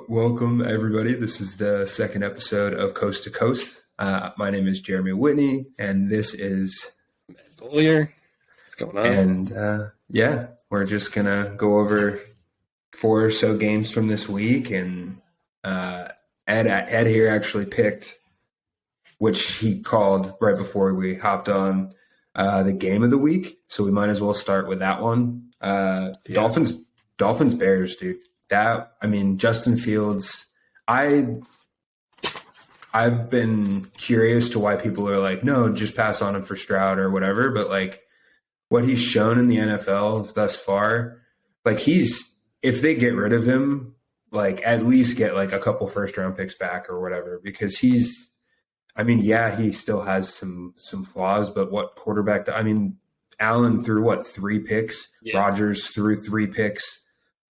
Welcome, everybody. This is the second episode of Coast to Coast. My name is Jeremy Whitney, and this is Bullier. What's going on? And we're just gonna go over 4 or so games from this week. And Ed here actually picked, which he called right before we hopped on, the game of the week. So we might as well start with that one. Dolphins Bears, dude. Justin Fields, I've been curious to why people are like, no, just pass on him for Stroud or whatever. But like what he's shown in the NFL thus far, like if they get rid of him, like at least get like a couple first round picks back or whatever, because he still has some flaws, but what quarterback, Allen threw 3 picks, Rodgers threw 3 picks.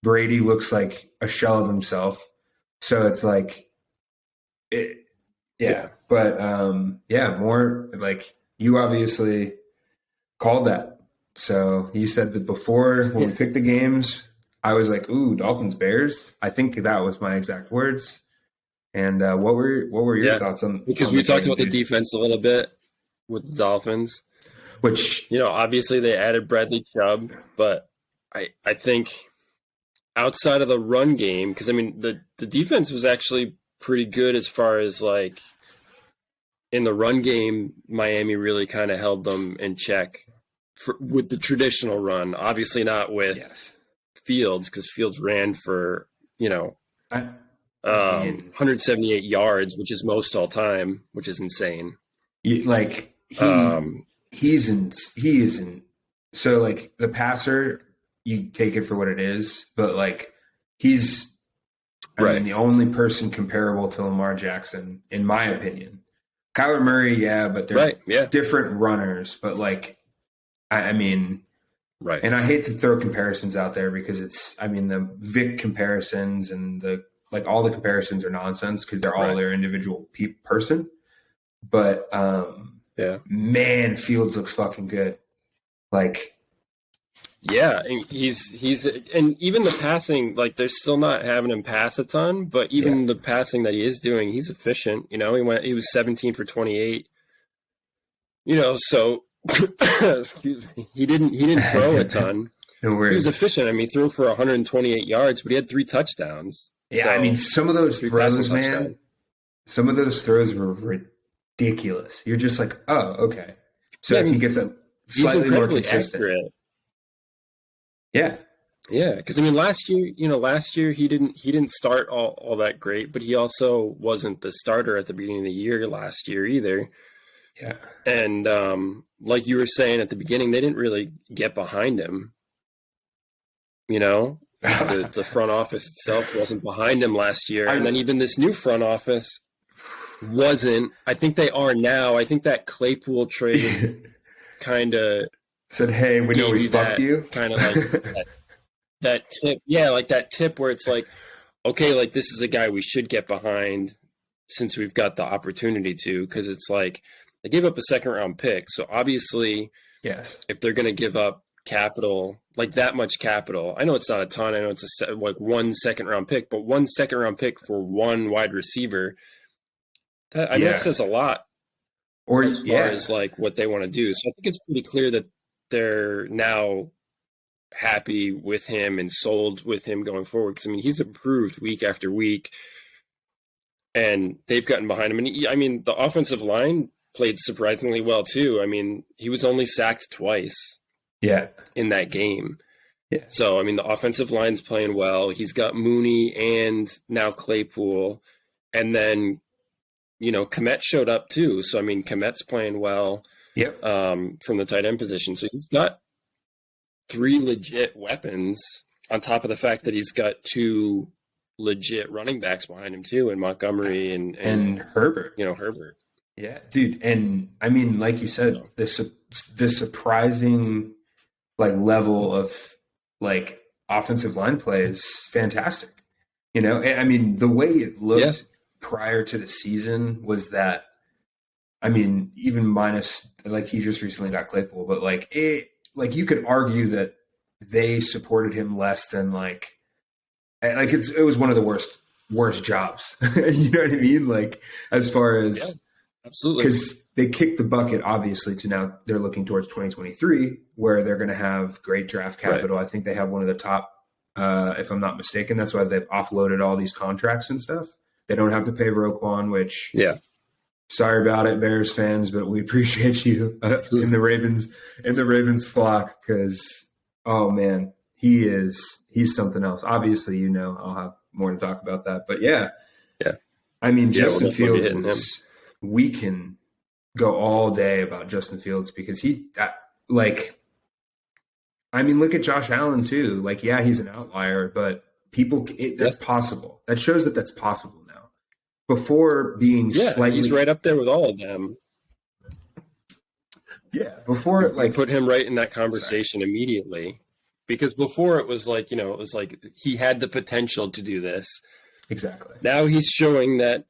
Brady looks like a shell of himself. So it's like, more like you obviously called that. So you said that before when we picked the games, I was like, ooh, Dolphins Bears. I think that was my exact words. And what were your thoughts on? Because we talked about the defense a little bit with the Dolphins, which, obviously they added Bradley Chubb, but I think outside of the run game, because the defense was actually pretty good as far as like in the run game, Miami really kind of held them in check with the traditional run. Obviously not with Fields, because Fields ran for 178 yards, which is most all time, which is insane. He isn't. So like the passer, you take it for what it is, but like he's the only person comparable to Lamar Jackson, in my opinion. Kyler Murray, but they're different runners, but like, and I hate to throw comparisons out there because the Vic comparisons and all the comparisons are nonsense because they're all their individual person. But man, Fields looks fucking good. Like, and he's and even the passing, like they're still not having him pass a ton, but even the passing that he is doing, he's efficient. He was 17 for 28. So excuse me, he didn't throw a ton. No worries. He was efficient. He threw for 128 yards, but he had 3 touchdowns. Yeah, so, some of those throws, man, some of those throws were ridiculous. You're just like, oh, okay. So if he gets a slightly more consistent. Accurate. Yeah. Yeah, because last year he didn't start all that great, but he also wasn't the starter at the beginning of the year last year either. Yeah. And like you were saying at the beginning, they didn't really get behind him. The front office itself wasn't behind him last year. And then even this new front office wasn't. I think they are now. I think that Claypool trade kind of said, hey, we know we fucked you. Kind of like that tip. Yeah, like that tip where it's like, okay, like this is a guy we should get behind since we've got the opportunity to, because it's like they gave up a 2nd round pick. So obviously, if they're going to give up capital, like that much capital, I know it's not a ton. I know it's like 1 2nd round pick, but 1 2nd round pick for 1 wide receiver, that says a lot. Or as far as like what they want to do. So I think it's pretty clear that they're now happy with him and sold with him going forward. Because he's improved week after week, and they've gotten behind him. And the offensive line played surprisingly well too. He was only sacked twice. In that game. Yeah. So the offensive line's playing well. He's got Mooney and now Claypool, and then Kmet showed up too. So Kmet's playing well. Yep. From the tight end position. So he's got 3 legit weapons on top of the fact that he's got 2 legit running backs behind him too, in Montgomery and Herbert. Herbert. Yeah, dude. And like you said, this surprising level of offensive line play is fantastic. The way it looked prior to the season was that, even minus, he just recently got Claypool, but you could argue that they supported him less than like it was one of the worst jobs. You know what I mean? Like as far as absolutely, because they kicked the bucket obviously to now they're looking towards 2023 where they're going to have great draft capital. Right. I think they have one of the top, if I'm not mistaken. That's why they've offloaded all these contracts and stuff. They don't have to pay Roquan, which sorry about it, Bears fans, but we appreciate you in the Ravens flock because oh man, he's something else. Obviously, I'll have more to talk about that, but yeah. I mean, Justin Fields we can go all day about Justin Fields because look at Josh Allen too. Like, yeah, he's an outlier, but that's possible. That shows that that's possible now. Before being he's right up there with all of them. Yeah, before put him right in that conversation immediately, because before it was like it was like he had the potential to do this. Exactly. Now he's showing that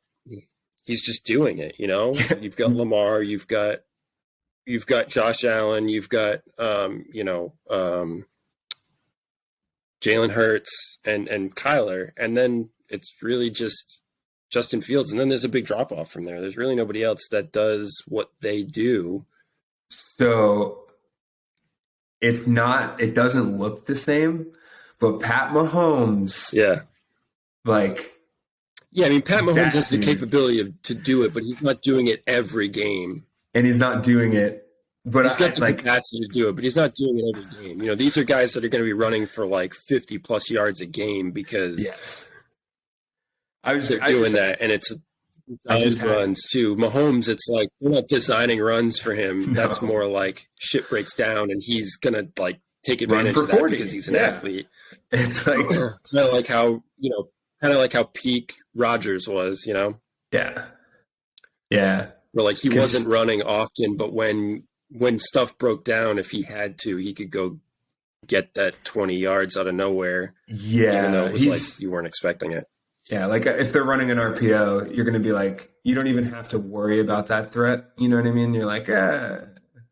he's just doing it. You've got Lamar, you've got Josh Allen, you've got Jalen Hurts and Kyler, and then it's really just Justin Fields, and then there's a big drop off from there. There's really nobody else that does what they do. So it doesn't look the same, but Pat Mahomes, I mean, Pat Mahomes has the capability to do it, but he's not doing it every game. And he's not doing it, but he's got the capacity to do it, but he's not doing it every game. These are guys that are going to be running for like 50 plus yards a game because they're doing that, and it's runs too. Mahomes, it's like we're not designing runs for him. No. That's more like shit breaks down, and he's gonna like take advantage of that 40. Because he's an athlete. It's like kind of like how peak Rodgers was, Yeah. Where like he wasn't running often, but when stuff broke down, if he had to, he could go get that 20 yards out of nowhere. Yeah, even though it was like you weren't expecting it. Yeah, like if they're running an RPO, you're going to be like, you don't even have to worry about that threat. You know what I mean? You're like,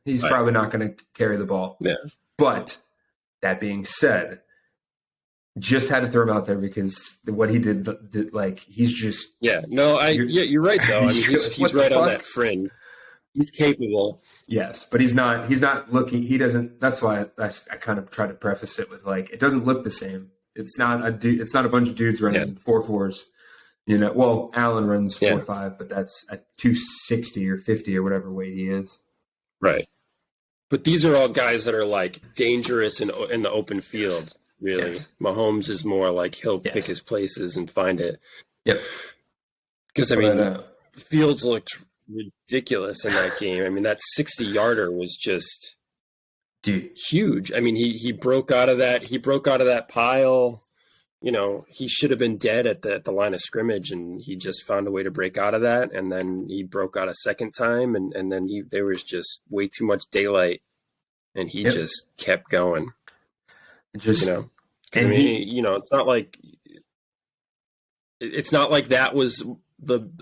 he's probably not going to carry the ball. Yeah. But that being said, just had to throw him out there because what he did like he's just you're right though. I mean, he's right on that fringe. He's capable. Yes, but he's not looking. He doesn't. That's why I kind of try to preface it with like it doesn't look the same. It's not a bunch of dudes running 4.4s. Well, Allen runs 4.5, but that's at 260 or 50 or whatever weight he is. Right. But these are all guys that are like dangerous in the open field. Really, Mahomes is more like he'll pick his places and find it. Yep. Because Fields looked ridiculous in that game. I mean, that 60-yarder was just huge. I mean, he broke out of that. He broke out of that pile. He should have been dead at the line of scrimmage, and he just found a way to break out of that. And then he broke out a second time, and then there was just way too much daylight, and he just kept going. It's not like that was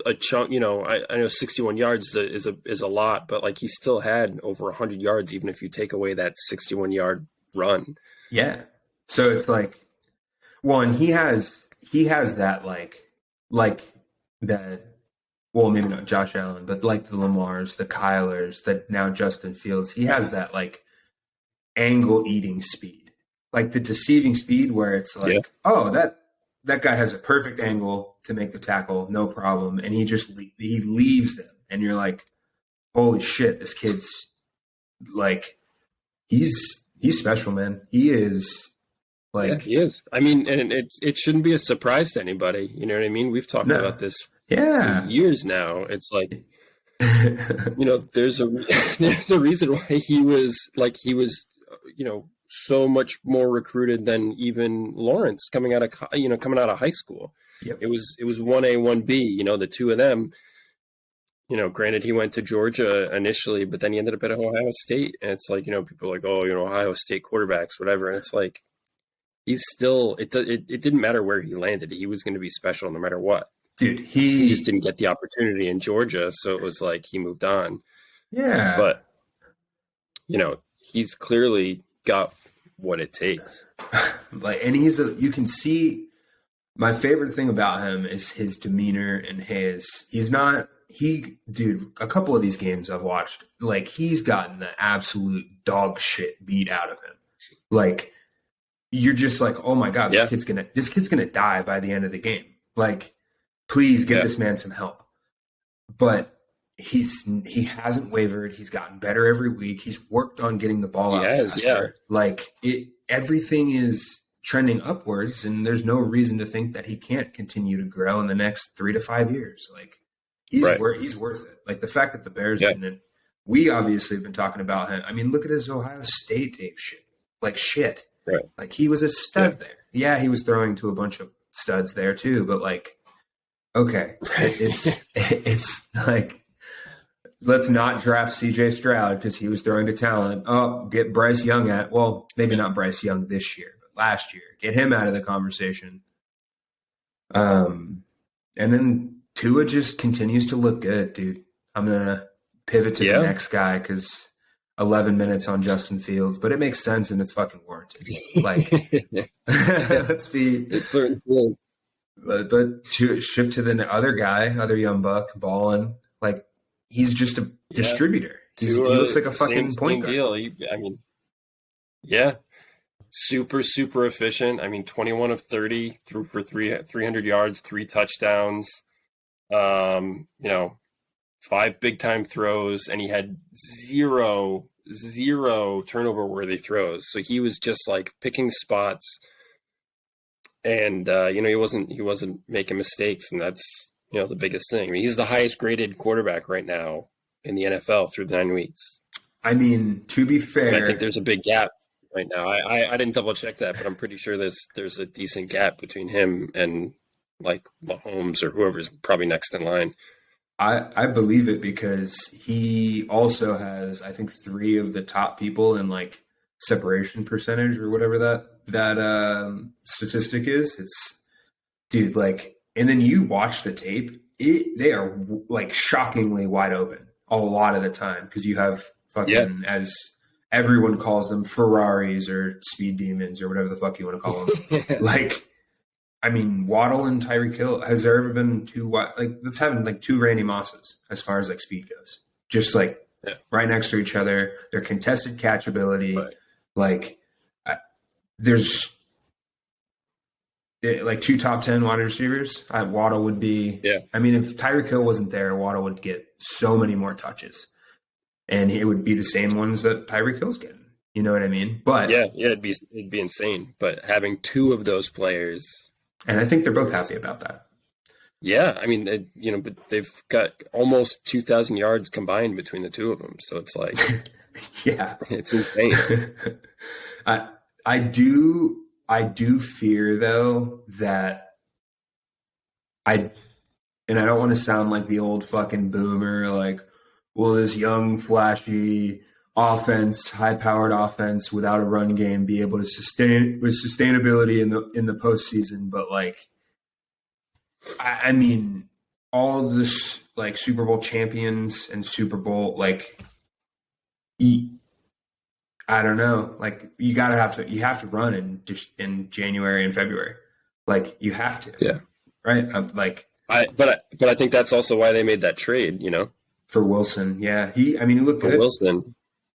a chunk. I know 61 yards is a lot, but like he still had over 100 yards, even if you take away that 61-yard run. Yeah. So it's like, and he has that like that. Well, maybe not Josh Allen, but like the Lamars, the Kylers, that now Justin Fields. He has that like angle eating speed. Like the deceiving speed where it's like, that guy has a perfect angle to make the tackle, no problem. And he leaves them. And you're like, holy shit, this kid's like, he's special, man. He is like, he is. I mean, and it shouldn't be a surprise to anybody. You know what I mean? We've talked about this for years now. It's like, there's a reason why he was, so much more recruited than even Lawrence coming out of high school. Yep. It was 1A, 1B, the two of them, granted he went to Georgia initially, but then he ended up at Ohio State. And it's like, people are like, Ohio State quarterbacks, whatever. And it's like, he's still, it didn't matter where he landed. He was going to be special no matter what. Dude, he just didn't get the opportunity in Georgia. So it was like, he moved on. Yeah. But, he's clearly got what it takes. And you can see My favorite thing about him is his demeanor and dude, a couple of these games I've watched, like he's gotten the absolute dog shit beat out of him. Like you're just like, oh my God, this kid's gonna die by the end of the game. Like, please give this man some help. But he hasn't wavered. He's gotten better every week. He's worked on getting the ball out faster. Like everything is trending upwards, and there's no reason to think that he can't continue to grow in the next 3 to 5 years. Like he's worth it. Like the fact that the Bears didn't, we obviously have been talking about him. I mean, look at his Ohio State tape shit. Like shit. Right. Like he was a stud there. Yeah, he was throwing to a bunch of studs there too, but like, okay, it's like, let's not draft CJ Stroud because he was throwing to talent. Oh, get Bryce Young maybe not Bryce Young this year, but last year. Get him out of the conversation. And then Tua just continues to look good, dude. I'm going to pivot to the next guy because 11 minutes on Justin Fields, but it makes sense and it's fucking warranted. Like, let's be. It certainly is. But to shift to the other young buck, Ballin, like, he's just a distributor. He looks like a fucking point guard. Deal. Super, super efficient. I mean, 21 of 30, threw for 300 yards, 3 touchdowns. 5 big time throws, and he had zero turnover worthy throws. So he was just like picking spots, and he wasn't making mistakes, and that's the biggest thing. I mean, he's the highest graded quarterback right now in the NFL through the 9 weeks. I mean, to be fair, and I think there's a big gap right now. I didn't double check that, but I'm pretty sure there's a decent gap between him and like Mahomes or whoever's probably next in line. I believe it because he also has, I think, 3 of the top people in like separation percentage or whatever that statistic is. It's, dude, like, and then you watch the tape, they are like shockingly wide open a lot of the time because you have fucking, as everyone calls them, Ferraris or speed demons or whatever the fuck you want to call them. Like, I mean, Waddle and Tyreek Hill, has there ever been 2 let's have like 2 Randy Mosses as far as like speed goes. Just like right next to each other. Their contested catch ability. Right. Like there's like 2 top 10 wide receivers. Waddle would be, I mean, if Tyreek Hill wasn't there, Waddle would get so many more touches and it would be the same ones that Tyreek Hill's getting. You know what I mean? But it'd be insane. But having 2 of those players, and I think they're both happy about that. Yeah, I mean, but they've got almost 2,000 yards combined between the 2 of them. So it's like, it's insane. I do fear though that and I don't want to sound like the old fucking boomer, like, will this young, flashy offense, high-powered offense without a run game be able to sustain with sustainability in the postseason? But like, I mean, all this like Super Bowl champions and Super Bowl like, I don't know, like you have to run in January and February, like you have to, right? But I think that's also why they made that trade, for Wilson. Yeah, he looked good. Wilson.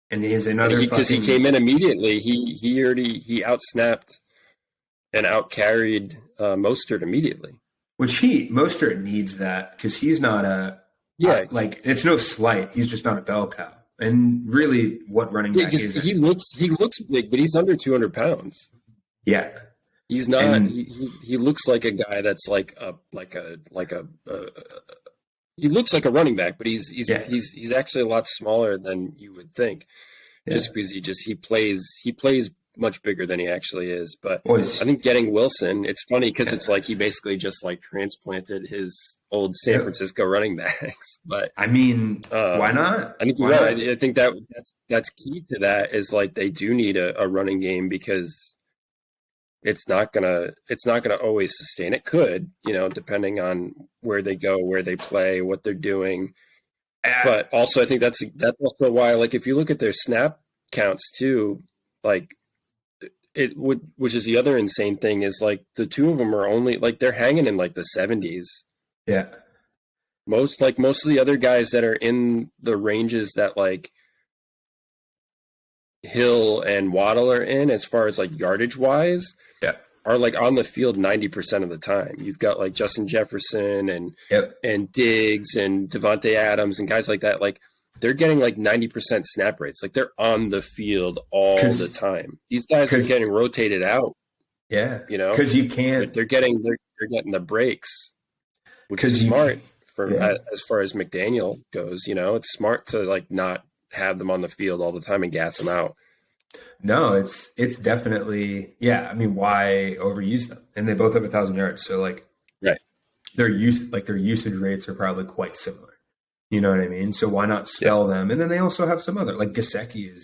And he's another because he came in immediately. He outsnapped and outcarried Mostert immediately. Which Mostert needs that because he's not like it's no slight. He's just not a bell cow. And really, what running back is? He looks big, but he's under 200 pounds. Yeah, he's not. And he looks like a guy that's like a he looks like a running back, but he's actually a lot smaller than you would think, just because he plays much bigger than he actually is. But I think getting Wilson, it's funny because it's like he basically just like transplanted his old San Francisco running backs. But I mean, why not? I think you're right. I think that's key to that is like they do need a running game because it's not gonna always sustain. It could, depending on where they go, where they play, what they're doing. But also, I think that's also why, like, if you look at their snap counts too, like which is the other insane thing is like the two of them are only like they're hanging in like the 70s. Yeah. Most of the other guys that are in the ranges that like Hill and Waddle are in, as far as like yardage wise, are like on the field 90% of the time. You've got like Justin Jefferson and Diggs and Devontae Adams and guys like that. Like they're getting like 90% snap rates. Like they're on the field all the time. These guys are getting rotated out. Yeah, you know, because you can't. They're getting the breaks, which is smart as far as McDaniel goes. You know, it's smart to like not have them on the field all the time and gas them out. No, it's definitely I mean, why overuse them? And they both have 1,000 yards, so like their usage rates are probably quite similar. You know what I mean? So why not spell them? And then they also have some other, like Gesicki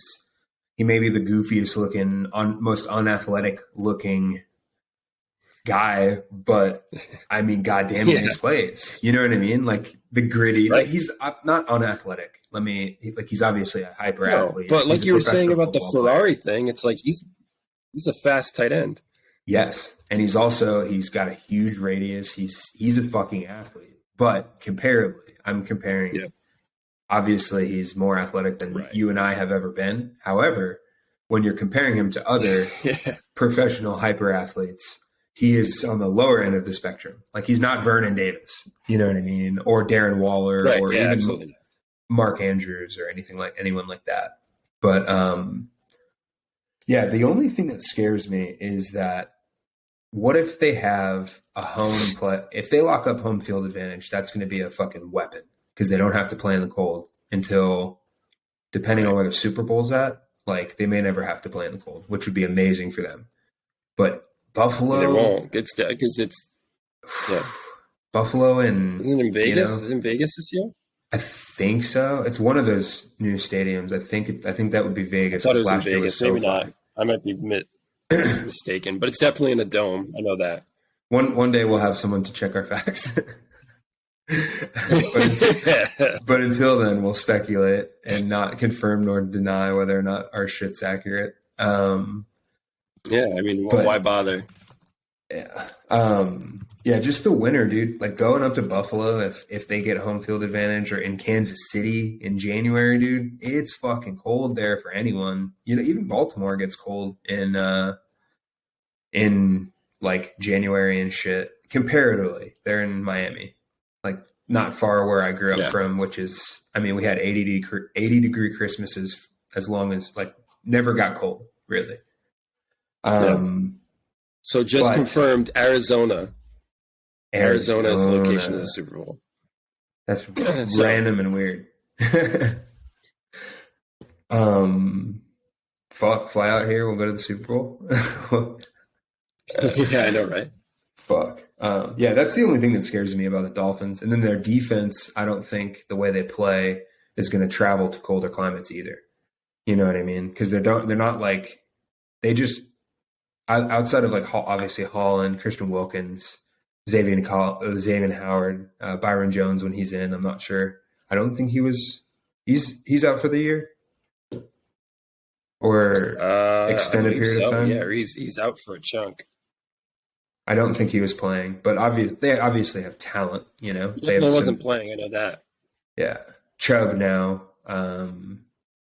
he may be the goofiest looking, most unathletic looking guy, but I mean, goddamn, he makes plays. You know what I mean? Like the gritty. Like he's not unathletic. He's obviously a hyper athlete. But like you were saying about the Ferrari thing, it's like he's a fast tight end. Yes, and he's got a huge radius. He's a fucking athlete. But comparably, I'm comparing. Yeah. Obviously, he's more athletic than you and I have ever been. However, when you're comparing him to other professional hyper athletes, he is on the lower end of the spectrum. Like he's not Vernon Davis, you know what I mean, or Darren Waller, or even Mark Andrews, or anyone like that. But the only thing that scares me is that what if they have a home play? If they lock up home field advantage, that's going to be a fucking weapon because they don't have to play in the cold until, depending on where the Super Bowl's at, like they may never have to play in the cold, which would be amazing for them. But Buffalo, they won't. It's because it's Buffalo and isn't it in Vegas? Is it in Vegas this year? I think so. It's one of those new stadiums. I think that would be Vegas. I thought it was in Vegas. Maybe not. I might be mistaken, but it's definitely in a dome. I know that. One day we'll have someone to check our facts. but until then, we'll speculate and not confirm nor deny whether or not our shit's accurate. I mean, why bother? Yeah. Just the winner, dude. Like going up to Buffalo, if they get home field advantage, or in Kansas City in January, dude, it's fucking cold there for anyone. You know, even Baltimore gets cold in like January and shit. Comparatively, they're in Miami, like not far where I grew up from, which is, I mean, we had 80 degree Christmases as long as, like, never got cold, really. So just confirmed, Arizona is the location of the Super Bowl. That's random and weird. Fly out here. We'll go to the Super Bowl. Yeah, I know, right? Fuck. That's the only thing that scares me about the Dolphins. And then their defense, I don't think the way they play is going to travel to colder climates either. You know what I mean? Because they're not like, they just, outside of like obviously Holland, Christian Wilkins, Xavier Howard, Byron Jones when he's in, I'm not sure. I don't think he's out for the year or extended period of time. Yeah, he's out for a chunk. I don't think he was playing, but they obviously have talent, you know. He wasn't playing, I know that. Yeah. Chubb now. And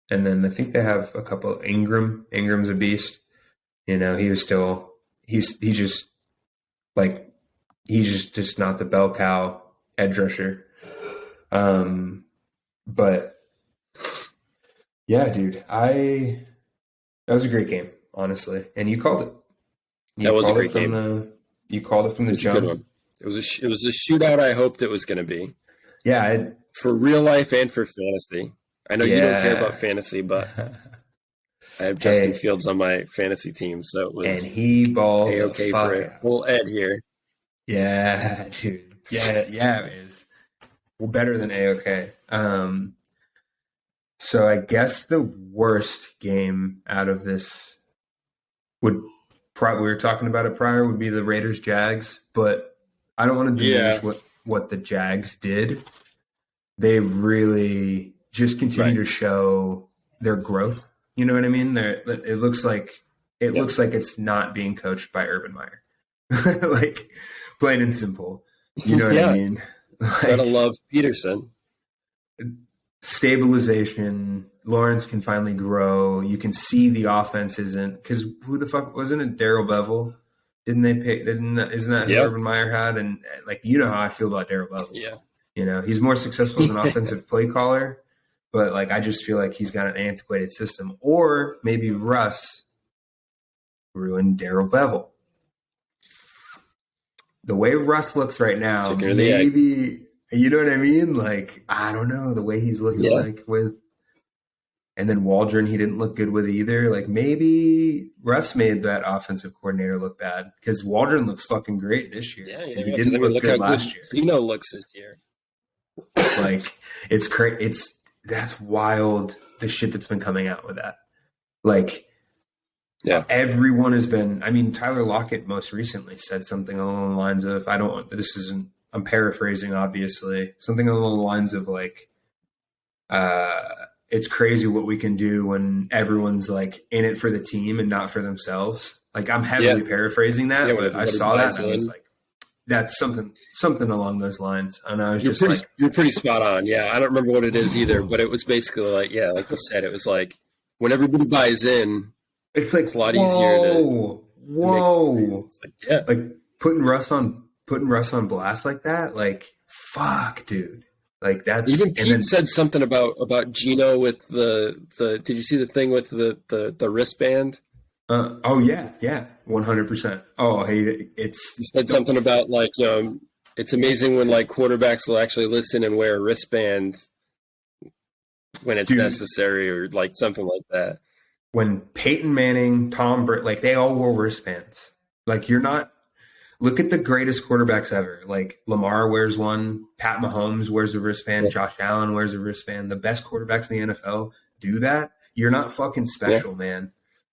then I think they have a couple. Ingram's a beast. You know, he's just not the bell cow edge rusher. But yeah, dude, that was a great game, honestly. And you called it. That was a great game. You called it from the jump. A good one. It was a shootout I hoped it was going to be. Yeah. For real life and for fantasy. I know you don't care about fantasy, but I have Justin Fields on my fantasy team, so it was. And he balled A-okay for it. We'll Ed here. Yeah, dude. Yeah, it is. Well, better than A-okay. So I guess the worst game out of this we were talking about it prior, would be the Raiders-Jags, but I don't want to diminish what the Jags did. They really just continue to show their growth. You know what I mean? It looks like it looks like it's not being coached by Urban Meyer. Like, plain and simple. You know what I mean? Like, gotta love Peterson. Stabilization. Lawrence can finally grow. You can see the offense isn't, because who the fuck wasn't it? Darrell Bevell? Didn't they pick? Isn't that who Urban Meyer had? And like, you know how I feel about Darrell Bevell. Yeah, you know, he's more successful as an offensive play caller, but like, I just feel like he's got an antiquated system. Or maybe Russ ruined Darrell Bevell. The way Russ looks right now, maybe, you know what I mean? Like, I don't know, the way he's looking like with, and then Waldron, he didn't look good with either. Like, maybe Russ made that offensive coordinator look bad, because Waldron looks fucking great this year. Yeah, and he didn't look good last year. Gino looks this year. Like, it's crazy. That's wild, the shit that's been coming out with that. Like, everyone has been, I mean, Tyler Lockett most recently said something along the lines of, I'm paraphrasing, obviously, something along the lines of like, it's crazy what we can do when everyone's like in it for the team and not for themselves. Like, I'm heavily paraphrasing that, but I saw that and I was like, that's something along those lines. And I was you're pretty spot on. Yeah. I don't remember what it is either, but it was basically like, like you said, it was like when everybody buys in, it's like, it's a lot easier to. It's like, like putting Russ on blast like that. Like, fuck, dude. Like, that's even Pete said something about Gino with the. Did you see the thing with the wristband? 100%. Oh, hey, he said something about like, it's amazing when like quarterbacks will actually listen and wear a wristband when it's necessary, or like something like that. When Peyton Manning, Tom Brady, like, they all wore wristbands. Like, look at the greatest quarterbacks ever. Like, Lamar wears one, Pat Mahomes wears a wristband, Josh Allen wears a wristband. The best quarterbacks in the NFL do that. You're not fucking special, man.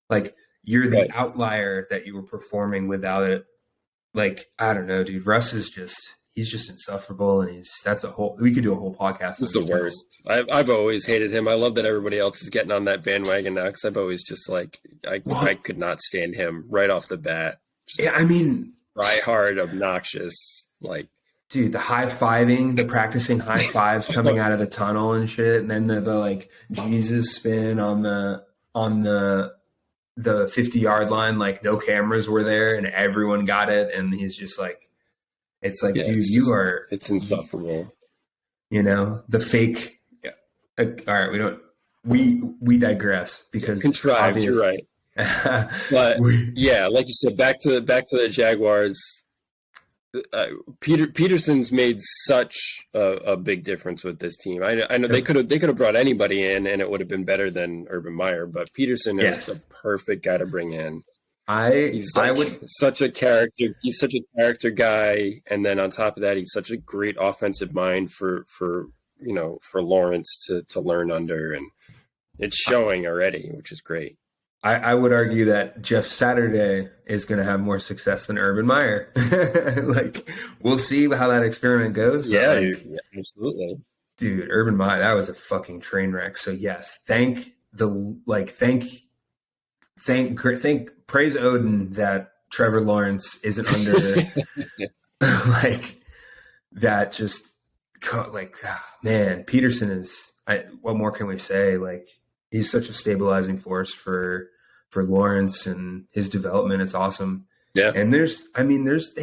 Like, you're the outlier that you were performing without it. Like, I don't know, dude. Russ is he's just insufferable, and we could do a whole podcast. He's the worst. I've always hated him. I love that everybody else is getting on that bandwagon now, because I've always just like, I could not stand him right off the bat. I mean, try hard, obnoxious, like, dude, the high-fiving, the practicing high fives coming out of the tunnel and shit, and then the like Jesus spin on the 50-yard line, like no cameras were there and everyone got it, and he's just like, it's like, dude, it's insufferable. You know, the fake. All right, we digress because contrived. You're right. But like you said, back to the Jaguars. Peterson's made such a big difference with this team. I know they could have brought anybody in and it would have been better than Urban Meyer, but Peterson is the perfect guy to bring in. He's such a character. He's such a character guy, and then on top of that, he's such a great offensive mind for Lawrence to learn under, and it's showing already, which is great. I would argue that Jeff Saturday is going to have more success than Urban Meyer. Like, we'll see how that experiment goes. Yeah, absolutely. Dude, Urban Meyer, that was a fucking train wreck. So yes, praise Odin that Trevor Lawrence isn't under like that. Just like, man, Peterson is. What more can we say? Like, he's such a stabilizing force for Lawrence and his development. It's awesome. Yeah. And they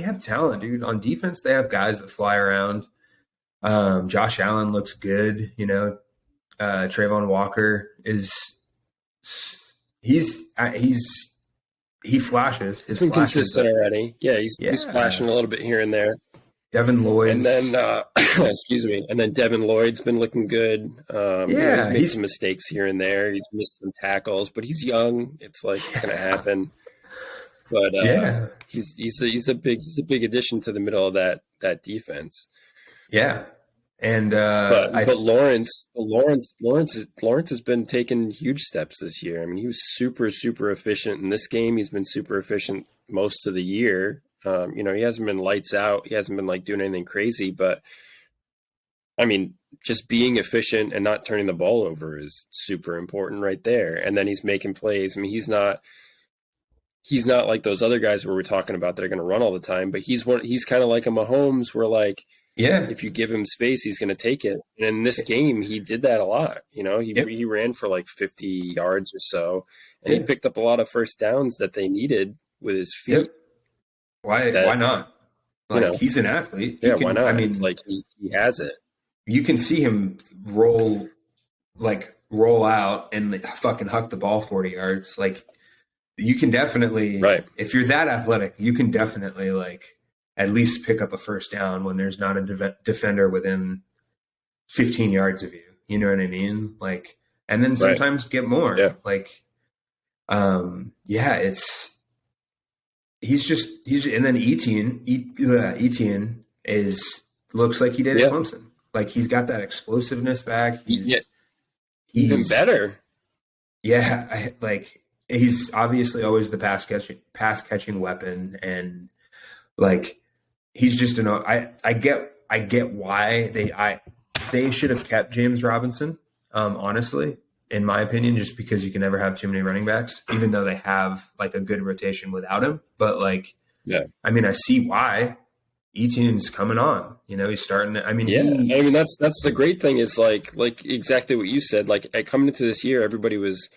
have talent, dude. On defense, they have guys that fly around. Josh Allen looks good. You know, Trayvon Walker he flashes. He's been consistent already. Yeah, he's flashing a little bit here and there. Devin Lloyd, and then excuse me, and then Devin Lloyd's been looking good. He's made some mistakes here and there. He's missed some tackles, but he's young. It's like it's going to happen. But he's a big addition to the middle of that defense. Yeah, and but Lawrence has been taking huge steps this year. I mean, he was super efficient in this game. He's been super efficient most of the year. He hasn't been lights out. He hasn't been like doing anything crazy, but I mean, just being efficient and not turning the ball over is super important right there. And then he's making plays. I mean, he's not he's not like those other guys where we're talking about that are going to run all the time, but he's kind of like a Mahomes where like, Yeah. if you give him space, he's going to take it. And in this game, he did that a lot. You know, he ran for like 50 yards or so, and he picked up a lot of first downs that they needed with his feet. Yep. Why not? Like, he's an athlete. Why not? I mean, it's like he has it. You can see him roll out and like, fucking huck the ball 40 yards. Like, you can definitely, if you're that athletic, you can definitely like at least pick up a first down when there's not a defender within 15 yards of you. You know what I mean? Like, and then sometimes get more. Yeah. Like, and then Etienne looks like he did at Clemson. Like, he's got that explosiveness back. He's even better. Yeah. He's obviously always the pass catching weapon. And like, he's just I get why they should have kept James Robinson. Honestly, in my opinion, just because you can never have too many running backs, even though they have like a good rotation without him. But like, I mean, I see why Etienne's coming on. You know, he's starting to, I mean, that's the great thing is like exactly what you said. Like, coming into this year, everybody was,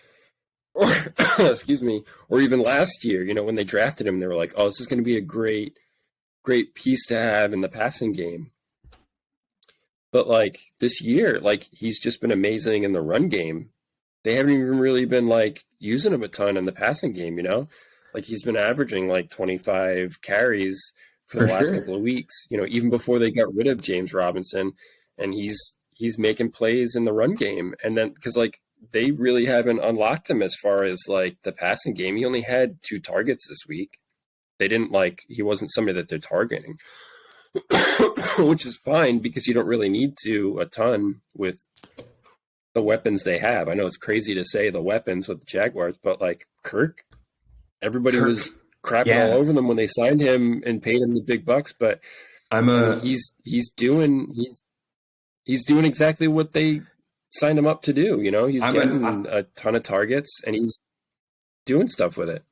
excuse me, or even last year, you know, when they drafted him, they were like, oh, this is going to be a great piece to have in the passing game. But like this year, like, he's just been amazing in the run game. They haven't even really been like using him a ton in the passing game, you know? Like, he's been averaging like 25 carries for the last couple of weeks, you know, even before they got rid of James Robinson, and he's making plays in the run game. And then, cause like, they really haven't unlocked him as far as like the passing game. He only had 2 targets this week. They didn't he wasn't somebody that they're targeting, which is fine because you don't really need to a ton with the weapons they have. I know it's crazy to say the weapons with the Jaguars, but like everybody was crapping all over them when they signed him and paid him the big bucks. But he's doing exactly what they signed him up to do. You know, he's getting a ton of targets and he's doing stuff with it.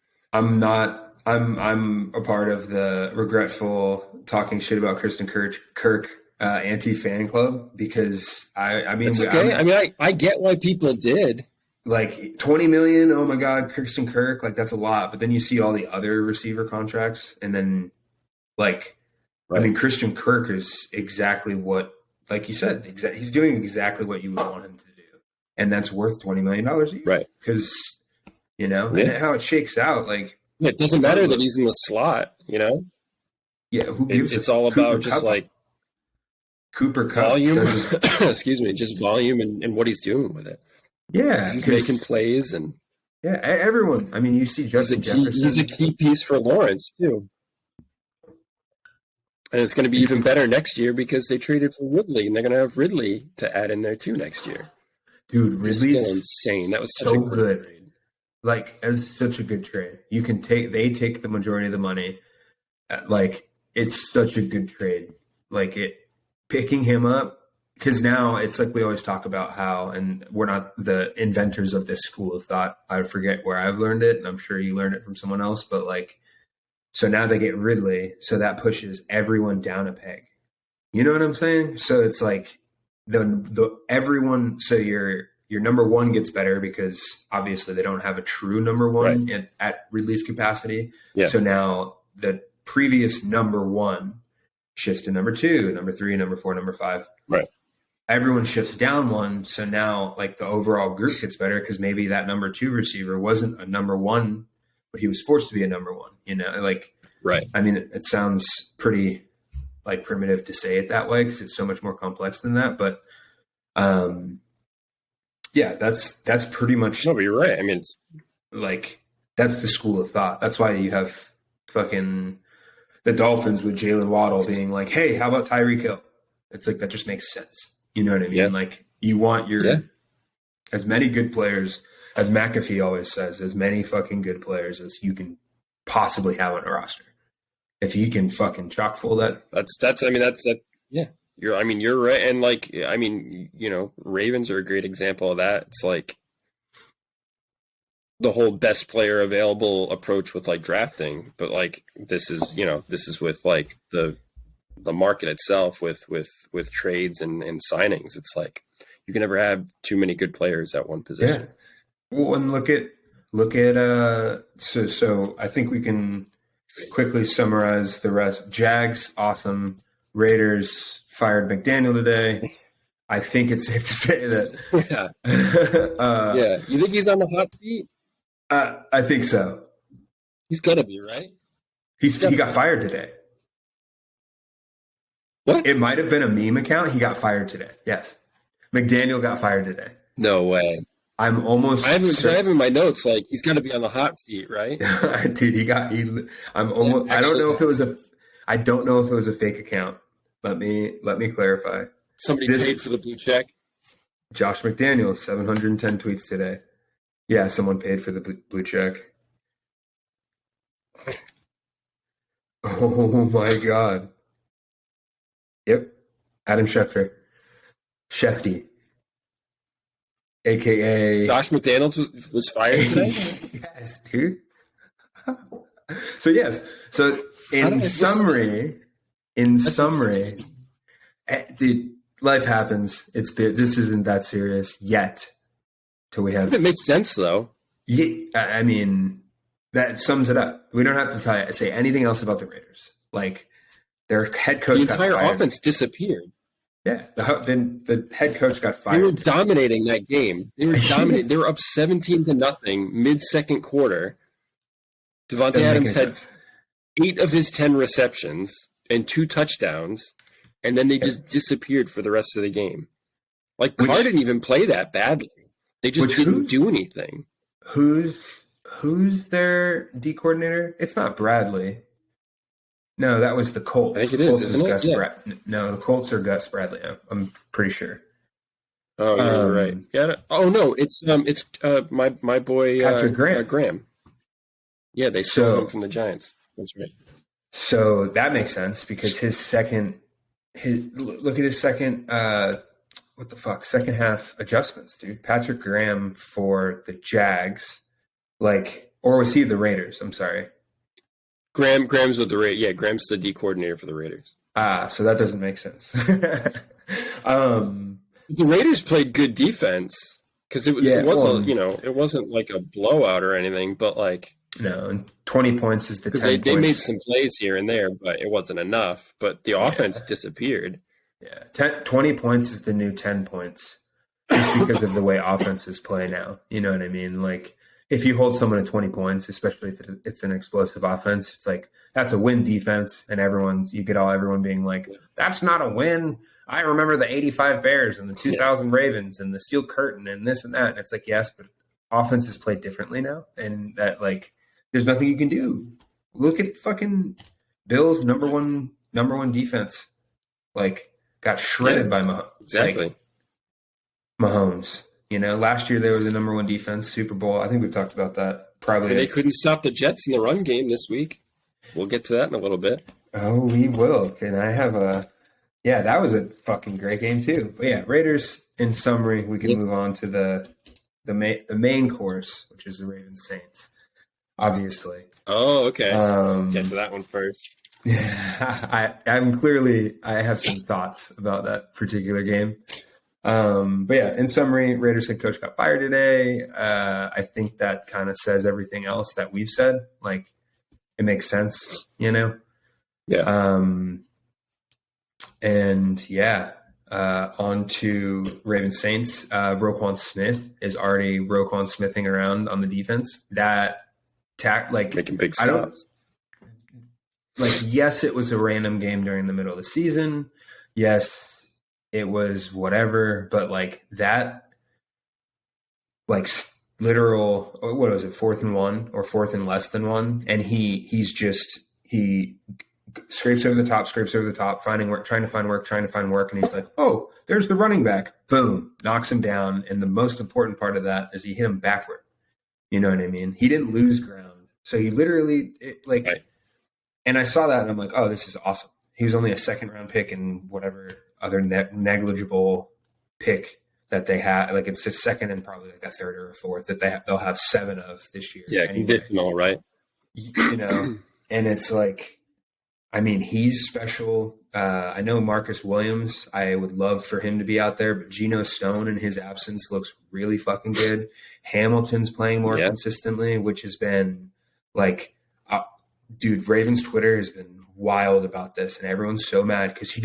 I'm a part of the regretful talking shit about Kristen Kirk anti-fan club because I mean, it's okay. I get why people did. Like 20 million. Oh my God, Kristen Kirk. Like, that's a lot. But then you see all the other receiver contracts, and then like, I mean, Christian Kirk is exactly what, like you said, he's doing exactly what you would want him to do, and that's worth $20 million a year, right? Because you know, and how it shakes out, like. It doesn't matter that he's in the slot, you know? Yeah, who gives it's all about just like Cooper Kupp volume. Excuse me, just volume and what he's doing with it. Yeah, he's making plays and everyone. I mean, you see Justin Jefferson. He's a key piece for Lawrence too, and it's going to be even better next year because they traded for Ridley, and they're going to have Ridley to add in there too next year. Dude, Ridley's still insane. That was such so a good. Trade. Like, it's such a good trade. You can they take the majority of the money. Like, it's such a good trade. Like, picking him up, because now it's like we always talk about how, and we're not the inventors of this school of thought. I forget where I've learned it, and I'm sure you learned it from someone else. But like, so now they get Ridley, so that pushes everyone down a peg. You know what I'm saying? So it's like the everyone. So your number one gets better because obviously they don't have a true number one at Ridley's capacity. Yeah. So now the previous number one shifts to number 2, number 3, number 4, number 5. Right. Everyone shifts down one. So now like the overall group gets better because maybe that number 2 receiver wasn't a number 1, but he was forced to be a number 1, you know, like, I mean, it sounds pretty like primitive to say it that way because it's so much more complex than that. But, yeah, that's pretty much. No, but you're right. I mean, it's like, that's the school of thought. That's why you have fucking the Dolphins with Jalen Waddle being like, hey, how about Tyreek Hill? It's like, that just makes sense. You know what I mean? Yeah. Like, you want as many good players, as McAfee always says, as many fucking good players as you can possibly have on a roster. If you can fucking chock full that. Yeah. You're right. And like, I mean, you know, Ravens are a great example of that. It's like the whole best player available approach with like drafting, but like this is with like the market itself with trades and signings. It's like you can never have too many good players at one position. Yeah. Well, and look at so I think we can quickly summarize the rest. Jags, awesome. Raiders fired McDaniel today. I think it's safe to say that. Yeah. Yeah. You think he's on the hot seat? I think so. He's gonna be, right? He got fired today. What? It might have been a meme account. He got fired today. Yes. McDaniel got fired today. No way. I'm almost. I have in my notes like he's got to be on the hot seat, right? Dude, I'm almost. Yeah, actually, I don't know if it was a fake account. Let me clarify. Somebody paid for the blue check. Josh McDaniels, 710 tweets today. Yeah, someone paid for the blue check. Oh my God. Yep. Adam Schefter. Shefty. AKA Josh McDaniels was fired today? Yes, dude. So yes. So in summary, dude, life happens. This isn't that serious yet. Till we have. It makes sense though. Yeah, I mean, that sums it up. We don't have to say anything else about the Raiders. Like their head coach. The entire offense disappeared. Yeah, the head coach got fired. They were dominating that game. They were dominating. They were up 17-0 mid-second quarter. Devontae Adams had 8 of his 10 receptions and 2 touchdowns, and then they just disappeared for the rest of the game. Like Carr didn't even play that badly. They just didn't do anything. Who's their D coordinator? It's not Bradley. No, that was the Colts. I think it is, isn't it? Yeah. No, the Colts are Gus Bradley. I'm pretty sure. Oh, you're right. Yeah. Oh no, it's my boy Patrick Graham. Graham. Yeah, they stole him from the Giants. That's right. So that makes sense because second second half adjustments, dude. Patrick Graham for the Jags, or was he the Raiders? I'm sorry. Graham's with the Raiders. Yeah, Graham's the D coordinator for the Raiders. So that doesn't make sense. The Raiders played good defense because it wasn't like a blowout or anything, but like no, and 20 points is the 10 points. They made some plays here and there, but it wasn't enough. But the offense disappeared. Yeah, 20 points is the new 10 points, just because of the way offenses play now. You know what I mean? Like. If you hold someone to 20 points, especially if it's an explosive offense, it's like that's a win defense, and everyone being like, "That's not a win." I remember the '85 Bears and the 2000 Ravens and the Steel Curtain and this and that. And it's like, yes, but offenses play differently now, and that there's nothing you can do. Look at fucking Bills number one defense, got shredded by Mahomes. Exactly, Mahomes. Last year they were the number 1 defense, Super Bowl. I think we've talked about that. Probably they couldn't stop the Jets in the run game this week. We'll get to that in a little bit. Oh, we will. And I have that was a fucking great game too. But yeah, Raiders. In summary, we can move on to the main course, which is the Ravens Saints. Obviously. Oh, okay. Get to that one first. I have some thoughts about that particular game. But yeah, in summary, Raiders head coach got fired today. I think that kind of says everything else that we've said. Like, it makes sense, Yeah. On to Ravens Saints. Roquan Smith is already Roquan Smithing around on the defense. Making big stops. Yes, it was a random game during the middle of the season. Yes. It was whatever, but literal, what was it, 4th and 1 or 4th and less than 1, and he scrapes over the top, trying to find work, and he's like, oh, there's the running back, boom, knocks him down, and the most important part of that is he hit him backward. You know what I mean? He didn't lose ground, so he literally right. And I saw that, and I'm like, oh, this is awesome. He was only a 2nd round pick and whatever other negligible pick that they have. Like it's a second and probably like a third or a fourth that they'll have 7 of this year. Yeah, anyway. conditional, right? You know, and it's like, I mean, he's special. I know Marcus Williams. I would love for him to be out there, but Geno Stone in his absence looks really fucking good. Hamilton's playing more consistently, which has been like, dude, Ravens Twitter has been wild about this, and everyone's so mad because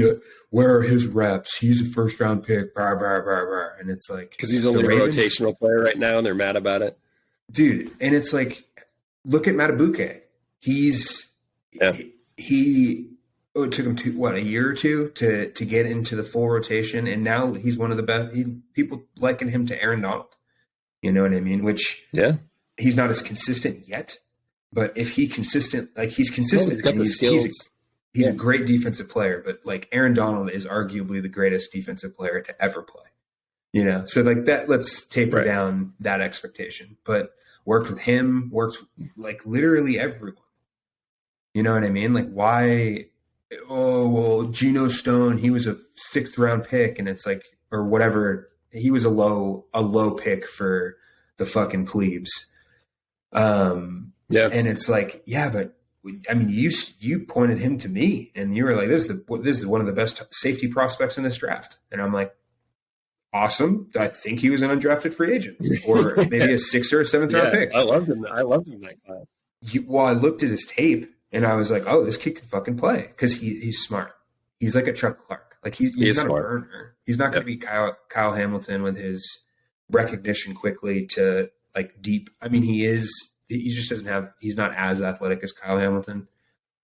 where are his reps? He's a first round pick, blah, blah, blah, blah. And it's like, because he's only a rotational player right now, and they're mad about it, dude. And it's like, look at Matabuke. It took him a year or two to get into the full rotation, and now he's one of the best. People liken him to Aaron Donald. You know what I mean? Which he's not as consistent yet, but if he's consistent, he's consistent. He's got the skills. He's a great defensive player, but like Aaron Donald is arguably the greatest defensive player to ever play. You know, so like that. Let's taper down that expectation. But worked with him, worked like literally everyone. You know what I mean? Like why? Oh, well, Geno Stone, he was a 6th round pick, and it's like, or whatever. He was a low pick for the fucking plebes. And it's like, yeah, but I mean, you pointed him to me, and you were like, this is one of the best safety prospects in this draft. And I'm like, awesome. I think he was an undrafted free agent, or maybe a 6th or a 7th round pick. I loved him. I loved him in that class. I looked at his tape, and I was like, oh, this kid can fucking play because he's smart. He's like a Chuck Clark. Like he's not smart. A burner. He's not going to be Kyle Hamilton with his recognition quickly to like deep. I mean, he just doesn't have. He's not as athletic as Kyle Hamilton.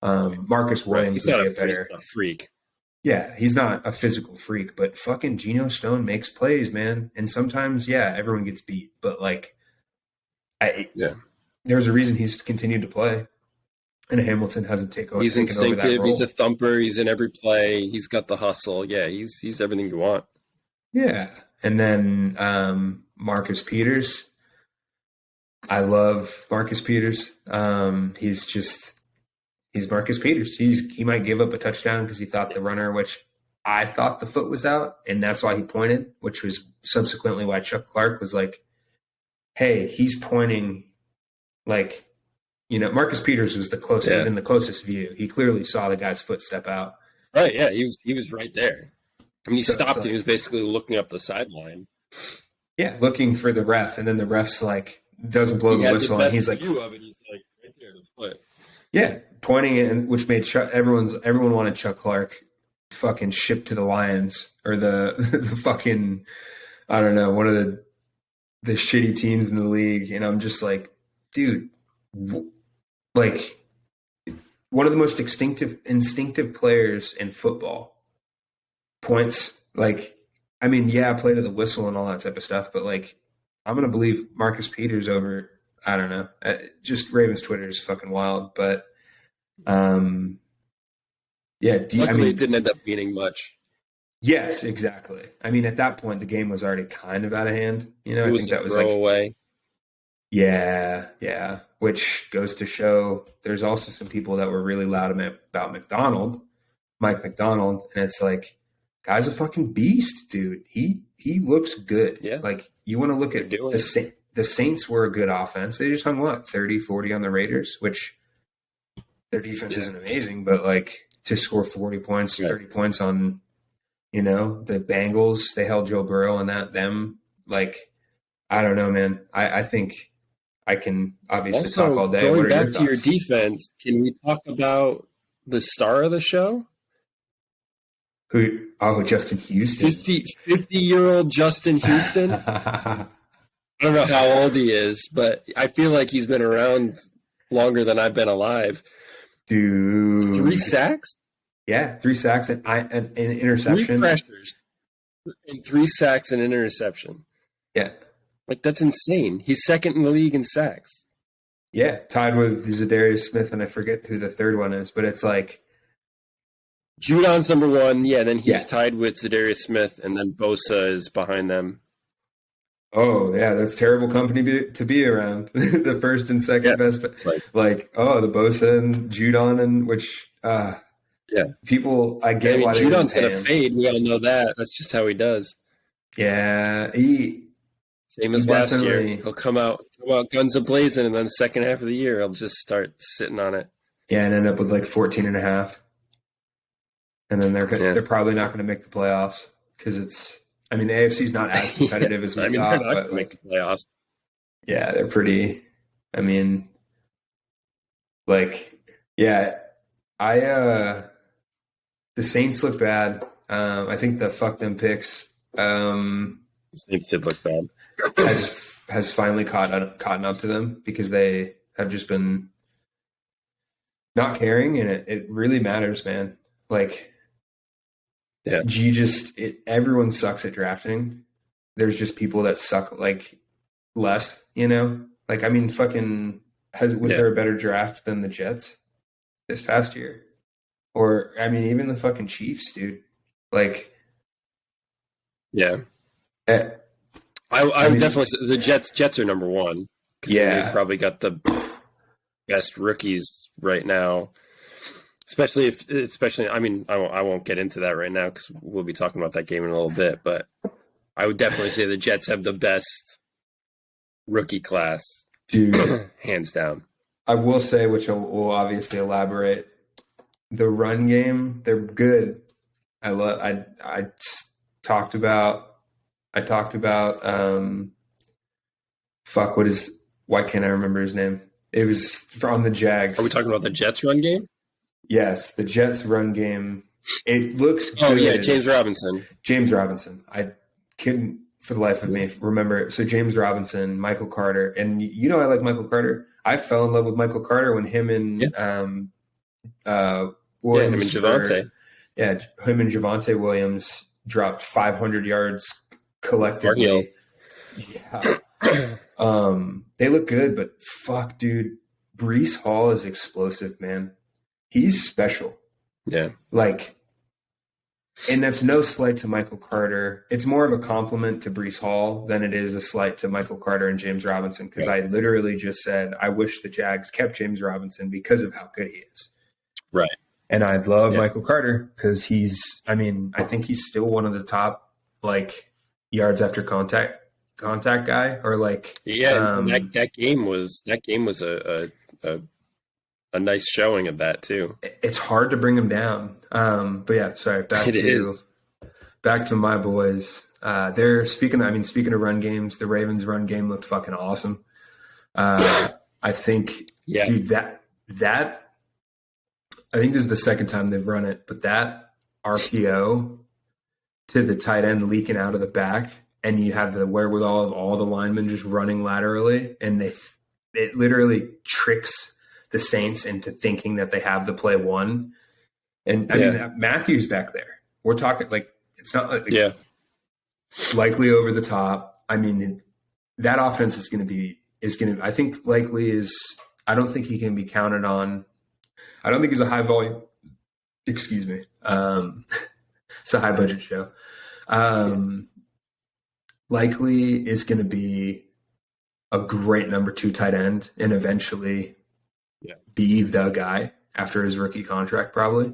Marcus Williams he's not a freak. Yeah, he's not a physical freak, but fucking Geno Stone makes plays, man. And sometimes, everyone gets beat, but like, there's a reason he's continued to play. And Hamilton hasn't taken over. He's instinctive. He's a thumper. He's in every play. He's got the hustle. Yeah, he's everything you want. Yeah, and then Marcus Peters. I love Marcus Peters. He's Marcus Peters. He might give up a touchdown because he thought the runner, which I thought the foot was out, and that's why he pointed. Which was subsequently why Chuck Clark was like, "Hey, he's pointing like." You know, Marcus Peters was the closest in the closest view. He clearly saw the guy's foot step out. Right, yeah, he was right there. I mean, he stopped and he was basically looking up the sideline. Yeah, looking for the ref, and then the ref's like doesn't blow the whistle, and he's like, view of it, he's like right there to the foot. Yeah, pointing it, which made everyone wanted Chuck Clark fucking shipped to the Lions or the fucking I don't know, one of the shitty teams in the league, and I'm just like, dude. Like one of the most instinctive players in football points. Like, I mean, play to the whistle and all that type of stuff, but like, I'm going to believe Marcus Peters over, I don't know, just Ravens Twitter is fucking wild, but luckily it didn't end up meaning much. Yes, exactly. I mean, at that point, the game was already kind of out of hand. You know, I think that was like away. Yeah. Which goes to show there's also some people that were really loud about Mike McDonald, and it's like, guy's a fucking beast, dude. He looks good. Yeah. Like, you want to look at the Saints were a good offense. They just hung 30, 40 on the Raiders, which their defense isn't amazing, but like to score 40 points, 30 points on, the Bengals, they held Joe Burrow and them. Like, I don't know, man. I think I can obviously talk all day. Going back to your defense, can we talk about the star of the show? Who? Oh, Justin Houston. 50-year-old Justin Houston. I don't know how old he is, but I feel like he's been around longer than I've been alive. Dude. 3 sacks? Yeah, 3 sacks and an interception. 3 pressures and 3 sacks and an interception. Yeah. Like, that's insane. He's second in the league in sacks. Yeah, tied with Zadarius Smith, and I forget who the third one is, but it's like... Judon's number 1, then he's tied with Zadarius Smith, and then Bosa is behind them. Oh, yeah, that's terrible company to be around. The first and second best. The Bosa and Judon, and which... people, I get why Judon's going to fade. We all know that. That's just how he does. Yeah, Same he as last year. definitely. He'll come out guns a-blazing, and then the second half of the year, he'll just start sitting on it. Yeah, and end up with like 14 and a half. And then they're probably not going to make the playoffs because the AFC is not as competitive as we thought. They're not but going to make the playoffs. Yeah, they're pretty. Yeah, the Saints look bad. I think the fuck them picks Saints did look bad. has finally caught up to them because they have just been not caring, and it really matters, man. Like, yeah, everyone sucks at drafting. There's just people that suck like less, Like, was there a better draft than the Jets this past year? Or even the fucking Chiefs, dude. Like, yeah. I would definitely say the Jets are number one. Yeah, they've probably got the best rookies right now. Especially. I won't get into that right now because we'll be talking about that game in a little bit. But I would definitely say the Jets have the best rookie class, dude, hands down. I will say, which we'll obviously elaborate. The run game, they're good. I talked about. Why can't I remember his name? It was on the Jags. Are we talking about the Jets run game? Yes, the Jets run game. It looks good. Oh yeah, James Robinson. I couldn't for the life of me remember it. So James Robinson, Michael Carter, and I like Michael Carter. I fell in love with Michael Carter when him and Williams. Him and Javonte. Him and Javonte Williams dropped 500 yards collectively. Yeah. They look good, but fuck, dude. Breece Hall is explosive, man. He's special. Yeah. Like, and that's no slight to Michael Carter. It's more of a compliment to Breece Hall than it is a slight to Michael Carter and James Robinson, because I literally just said I wish the Jags kept James Robinson because of how good he is. Right. And I love Michael Carter because I think he's still one of the top, like, yards after contact guy, or like that game was a nice showing of that too. It's hard to bring him down. But yeah, sorry. Back to my boys. They're speaking of run games, the Ravens run game looked fucking awesome. I think, dude, that I think this is the second time they've run it, but that RPO to the tight end leaking out of the back, and you have the wherewithal of all the linemen just running laterally, and it literally tricks the Saints into thinking that they have the play won. And Matthews back there, we're talking like, it's not like likely over the top. That offense is going to, I think likely is, I don't think he can be counted on. I don't think he's a high volume, excuse me. It's a high budget show. Likely is going to be a great number 2 tight end and eventually be the guy after his rookie contract, probably.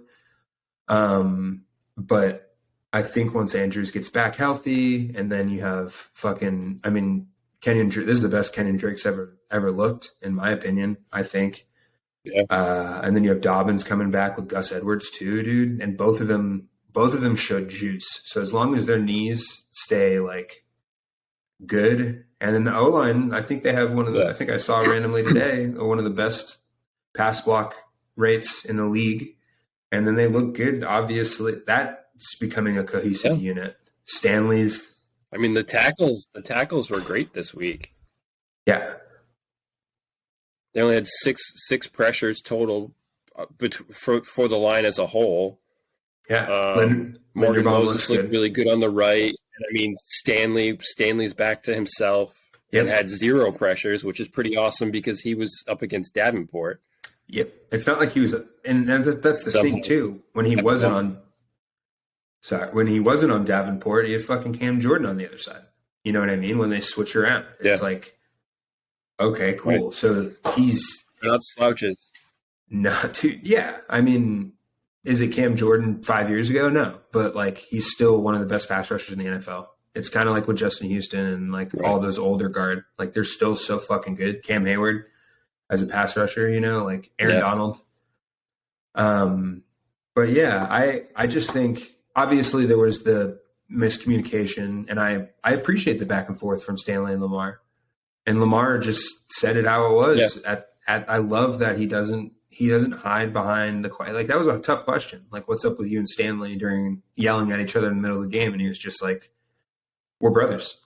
But I think once Andrews gets back healthy, and then you have Kenyon Drake, this is the best Kenyon Drake's ever looked, in my opinion, I think. Yeah. And then you have Dobbins coming back with Gus Edwards too, dude. And both of them showed juice. So as long as their knees stay like good, and then the O-line, I think they have I think I saw randomly today, one of the best pass block rates in the league. And then they look good. Obviously, that's becoming a cohesive unit. Stanley's. The tackles were great this week. Yeah. They only had six pressures total for the line as a whole. Yeah. Morgan Moses looked really good on the right. And Stanley's back to himself and had 0 pressures, which is pretty awesome because he was up against Davenport. Yep. It's not like he was, and that's the thing too. When he wasn't on Davenport, he had fucking Cam Jordan on the other side. You know what I mean? When they switch around, it's like, okay, cool. Right. So he's not slouches. No, dude. Yeah. Is it Cam Jordan 5 years ago? No, but like, he's still one of the best pass rushers in the NFL. It's kind of like with Justin Houston and like all those older guard. Like they're still so fucking good. Cam Hayward as a pass rusher, like Aaron Donald. But yeah, I just think obviously there was the miscommunication, and I appreciate the back and forth from Stanley and Lamar. And Lamar just said it how it was. Yeah. I love that he doesn't hide behind the quiet. Like that was a tough question. Like, what's up with you and Stanley during yelling at each other in the middle of the game? And he was just like, we're brothers.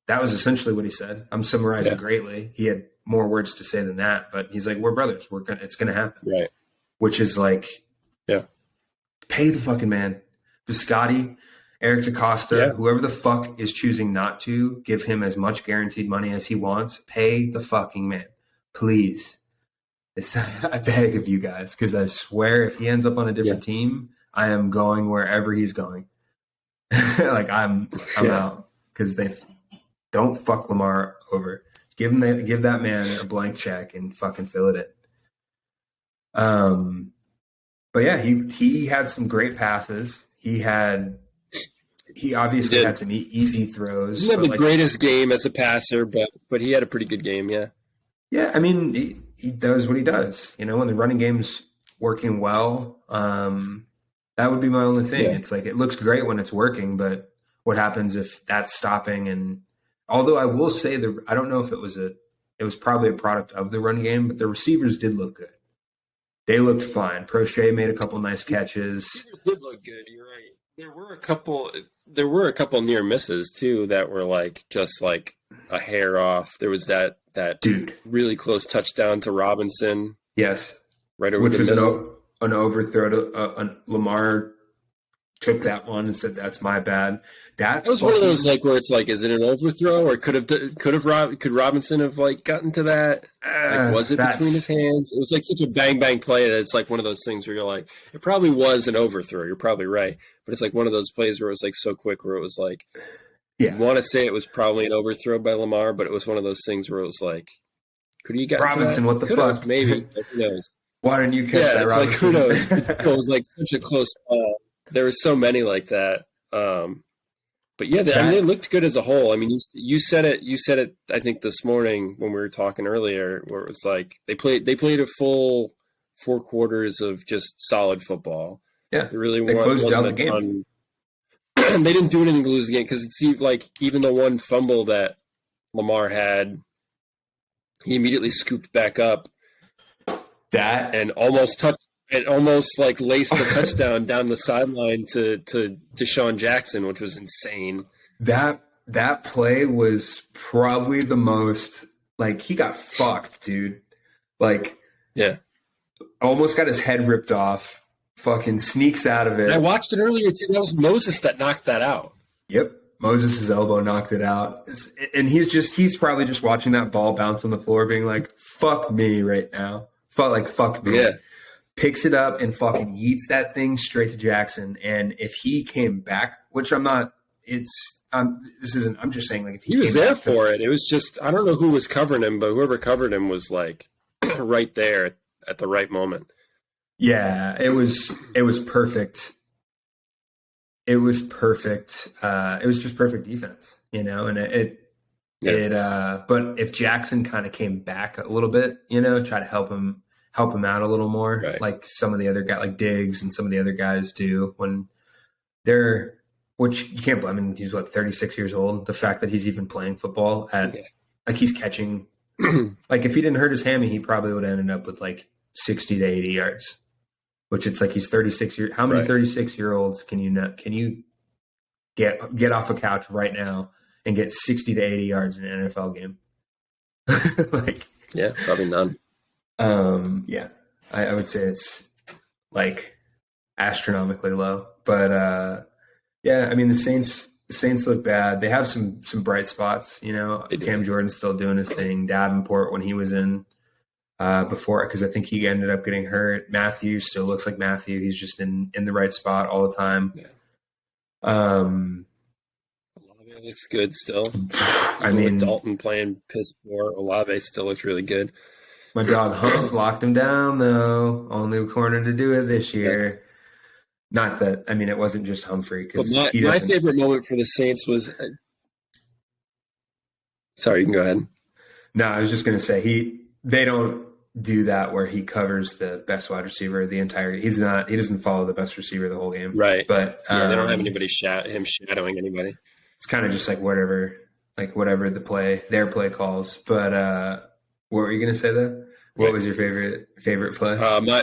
That was essentially what he said. I'm summarizing greatly. He had more words to say than that, but he's like, we're brothers. It's going to happen. Right. Which is like, pay the fucking man. Biscotti, Eric DaCosta, whoever the fuck is choosing not to give him as much guaranteed money as he wants, pay the fucking man. Please. I beg of you guys, because I swear if he ends up on a different team, I am going wherever he's going. Like I'm out, because they don't fuck Lamar over. Give that man a blank check and fucking fill it in. But yeah, he had some great passes. He obviously had some easy throws. He had the greatest game as a passer, but he had a pretty good game. Yeah. Yeah, I mean, he does what he does. When the running game's working well, that would be my only thing. Yeah. It's like it looks great when it's working, but what happens if that's stopping? And although I will say I don't know if it was probably a product of the run game, but the receivers did look good. They looked fine. Prochet made a couple nice catches. They did look good. You're right. There were a couple near misses too that were like just like a hair off. There was that dude really close touchdown to Robinson. Yes, right over which the was middle. An overthrow to Lamar took that one and said, "That's my bad." That was one of those like where it's like, is it an overthrow or could Robinson have like gotten to that? Like, was it between his hands? It was like such a bang play that it's like one of those things where you're like, it probably was an overthrow. You're probably right, but it's like one of those plays where it was like so quick where it was like, you want to say it was probably an overthrow by Lamar, but it was one of those things where it was like, could he get Robinson? What the fuck? Maybe. Like, who knows? Why didn't you catch that, Robinson? Like, who knows? It was like such a close call. There were so many like that. But yeah, they looked good as a whole. I mean, you said it. I think this morning when we were talking earlier, where it was like they played a full 4 quarters of just solid football. Yeah, it really closed down wasn't the game. They didn't do anything to lose the game because it seemed like even the one fumble that Lamar had, he immediately scooped back up and almost like laced the touchdown down the sideline to Deshaun Jackson, which was insane. That play was probably the most like he got fucked, dude. Like, almost got his head ripped off. Fucking sneaks out of it. I watched it earlier too. That was Moses that knocked that out. Yep, Moses' elbow knocked it out, and he's probably just watching that ball bounce on the floor, being like, "Fuck me right now." Fuck me. Yeah. Picks it up and fucking yeets that thing straight to Jackson. And if he came back, which I'm not, I'm just saying, like, if he was there for it, it was just, I don't know who was covering him, but whoever covered him was like right there at the right moment. Yeah, it was perfect. It was perfect. It was just perfect defense, and but if Jackson kind of came back a little bit, try to help him out a little more, like some of the other guys, like Diggs and some of the other guys do when they're, which you can't blame him. He's 36 years old. The fact that he's even playing football like he's catching, like if he didn't hurt his hammy, he probably would have ended up with like 60 to 80 yards, which it's like he's 36 years. How many 36-year-olds can you get off a couch right now and get 60 to 80 yards in an NFL game? Probably none. I would say it's like astronomically low, but I mean the Saints look bad. They have some bright spots, Cam Jordan's still doing his thing. Davenport when he was in before, because I think he ended up getting hurt. Matthew still looks like Matthew. He's just in the right spot all the time. Olave looks good still. I mean, with Dalton playing piss poor, Olave still looks really good. My dog Hump locked him down, though. Only corner to do it this year. Not that, I mean, it wasn't just Humphrey. But my favorite moment for the Saints was Sorry, you can go ahead. No, I was just going to say they don't do that where he covers the best wide receiver the entire. He doesn't follow the best receiver the whole game. Right. But yeah, they don't have anybody him shadowing anybody. It's kind of just like whatever their play calls. But what were you going to say though? What was your favorite play?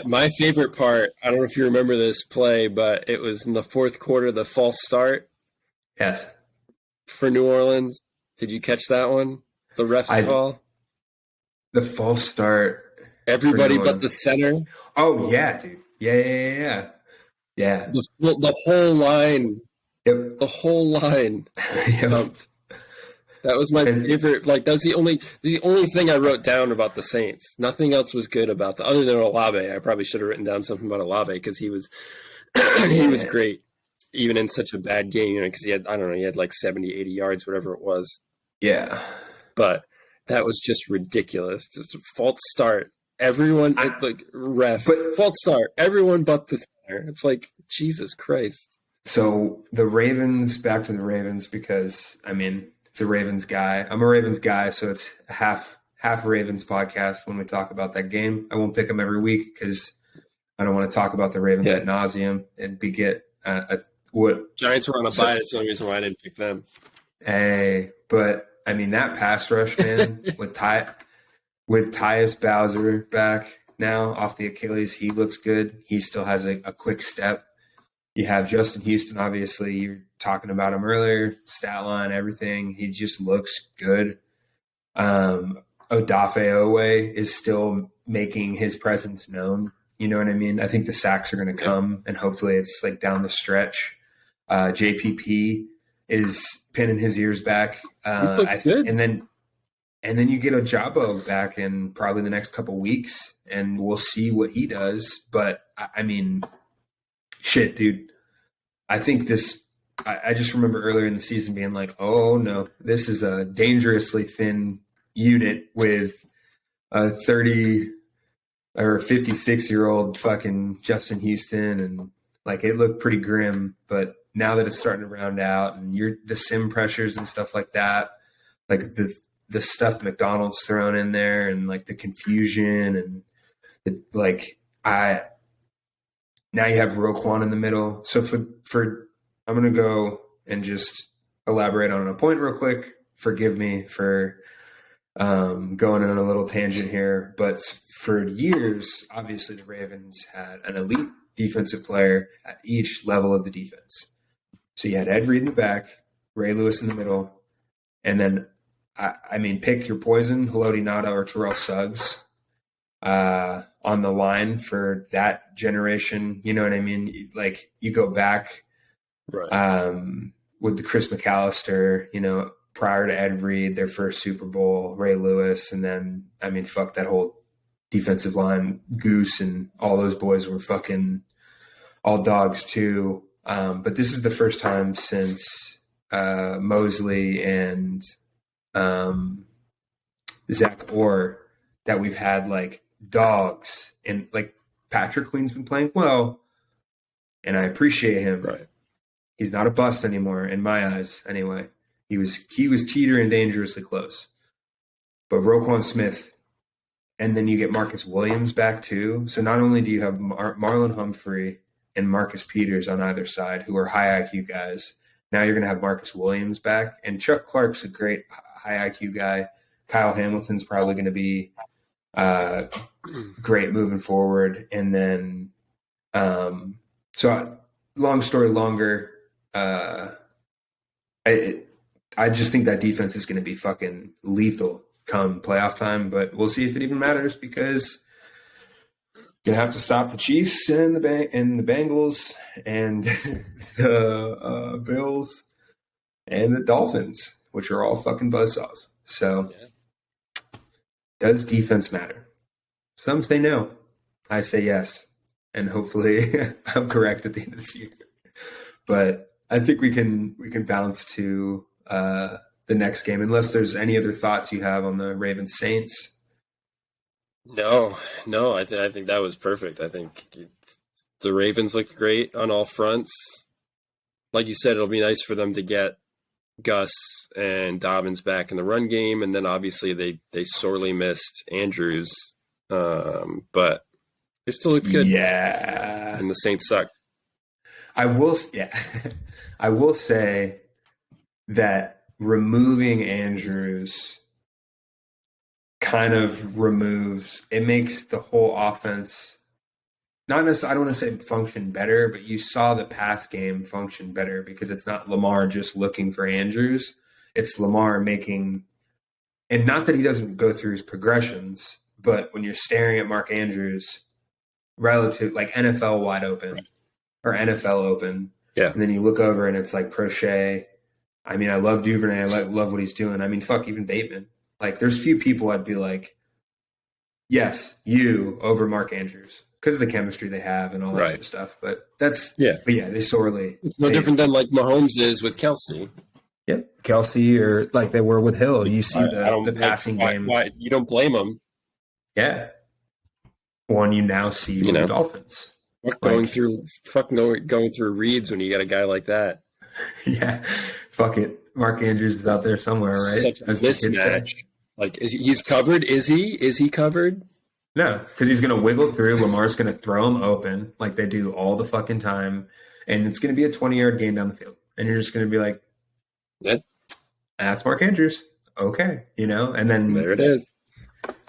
My favorite part, I don't know if you remember this play, but it was in the fourth quarter, the false start. Yes. For New Orleans. Did you catch that one? The ref's call? The false start. Everybody but the center. Oh, yeah, dude. Yeah. The whole line. Yep. The whole line. Yep. That was my favorite. Like, that was the only thing I wrote down about the Saints. Nothing else was good about the other than Olave. I probably should have written down something about Olave because he was he was great, even in such a bad game. Because he had like 70, 80 yards, whatever it was. Yeah, but that was just ridiculous. Just a false start. Everyone false start. Everyone but the center. It's like Jesus Christ. So the Ravens, back to the Ravens, because I mean, it's a Ravens guy. I'm a Ravens guy, so it's half Ravens podcast when we talk about that game. I won't pick them every week because I don't want to talk about the Ravens ad nauseum and what Giants were on a bye. That's the only reason why I didn't pick them. Hey, but I mean that pass rush, man, with Tyus Bowser back now off the Achilles, he looks good. He still has a quick step. You have Justin Houston, obviously. You're talking about him earlier, stat line, everything. He just looks good. Odafe Owe is still making his presence known. You know what I mean? I think the sacks are going to come, and hopefully it's like down the stretch. JPP is pinning his ears back. Good. And then you get Ojabo back in probably the next couple weeks, and we'll see what he does. But I mean, shit, dude. I think I just remember earlier in the season being like, oh no, this is a dangerously thin unit with a 30 or 56-year-old fucking Justin Houston. And like, it looked pretty grim, but now that it's starting to round out and the sim pressures and stuff like that, like the stuff McDonald's thrown in there and like the confusion and now you have Roquan in the middle. So I'm going to go and just elaborate on a point real quick. Forgive me for going on a little tangent here, but for years, obviously the Ravens had an elite defensive player at each level of the defense. So you had Ed Reed in the back, Ray Lewis in the middle, and then, I mean, pick your poison, Haloti Ngata or Terrell Suggs on the line for that generation. You know what I mean? Like, you go back with the Chris McAllister, you know, prior to Ed Reed, their first Super Bowl, Ray Lewis, and then, I mean, fuck that whole defensive line, Goose and all those boys were fucking all dogs too. But this is the first time since Mosley and Zach Orr that we've had like dogs, and like Patrick Queen's been playing well, and I appreciate him. Right. He's not a bust anymore in my eyes. Anyway, he was teetering dangerously close. But Roquan Smith, and then you get Marcus Williams back too. So not only do you have Marlon Humphrey and Marcus Peters on either side, who are high IQ guys, now you're going to have Marcus Williams back. And Chuck Clark's a great high IQ guy. Kyle Hamilton's probably going to be great moving forward. And then, so long story longer, I just think that defense is going to be fucking lethal come playoff time, but we'll see if it even matters because you're going to have to stop the Chiefs and the Bengals and the Bills and the Dolphins, which are all fucking buzzsaws. So does defense matter? Some say no. I say yes. And hopefully I'm correct at the end of this year. But I think we can bounce to the next game, unless there's any other thoughts you have on the Ravens Saints. No, I think that was perfect. I think the Ravens looked great on all fronts. Like you said, it'll be nice for them to get Gus and Dobbins back in the run game, and then obviously they sorely missed Andrews, but they still looked good. Yeah, And the Saints suck. I will say that removing Andrews kind of makes the whole offense not necessarily, I don't want to say function better, but you saw the pass game function better because it's not Lamar just looking for Andrews. It's Lamar making, and not that he doesn't go through his progressions, but when you're staring at Mark Andrews, relative like NFL wide open or NFL open, and then you look over and it's like Prochet. I mean, I love Duvernay. I love what he's doing. I mean, fuck, even Bateman. Like, there's few people I'd be like, yes, you over Mark Andrews because of the chemistry they have and all that sort of stuff. But that's But yeah, they sorely. It's no different than like Mahomes is with Kelsey. Yep, Kelsey, or like they were with Hill. You see the passing game. Why you don't blame them? Yeah. One you now see with the Dolphins. Going through reads when you got a guy like that. Yeah, fuck it. Mark Andrews is out there somewhere, right? Such a mismatch. Like, he's covered? Is he covered? No, because he's going to wiggle through. Lamar's going to throw him open like they do all the fucking time, and it's going to be a 20-yard game down the field. And you're just going to be like, that's Mark Andrews. Okay, and then there it is.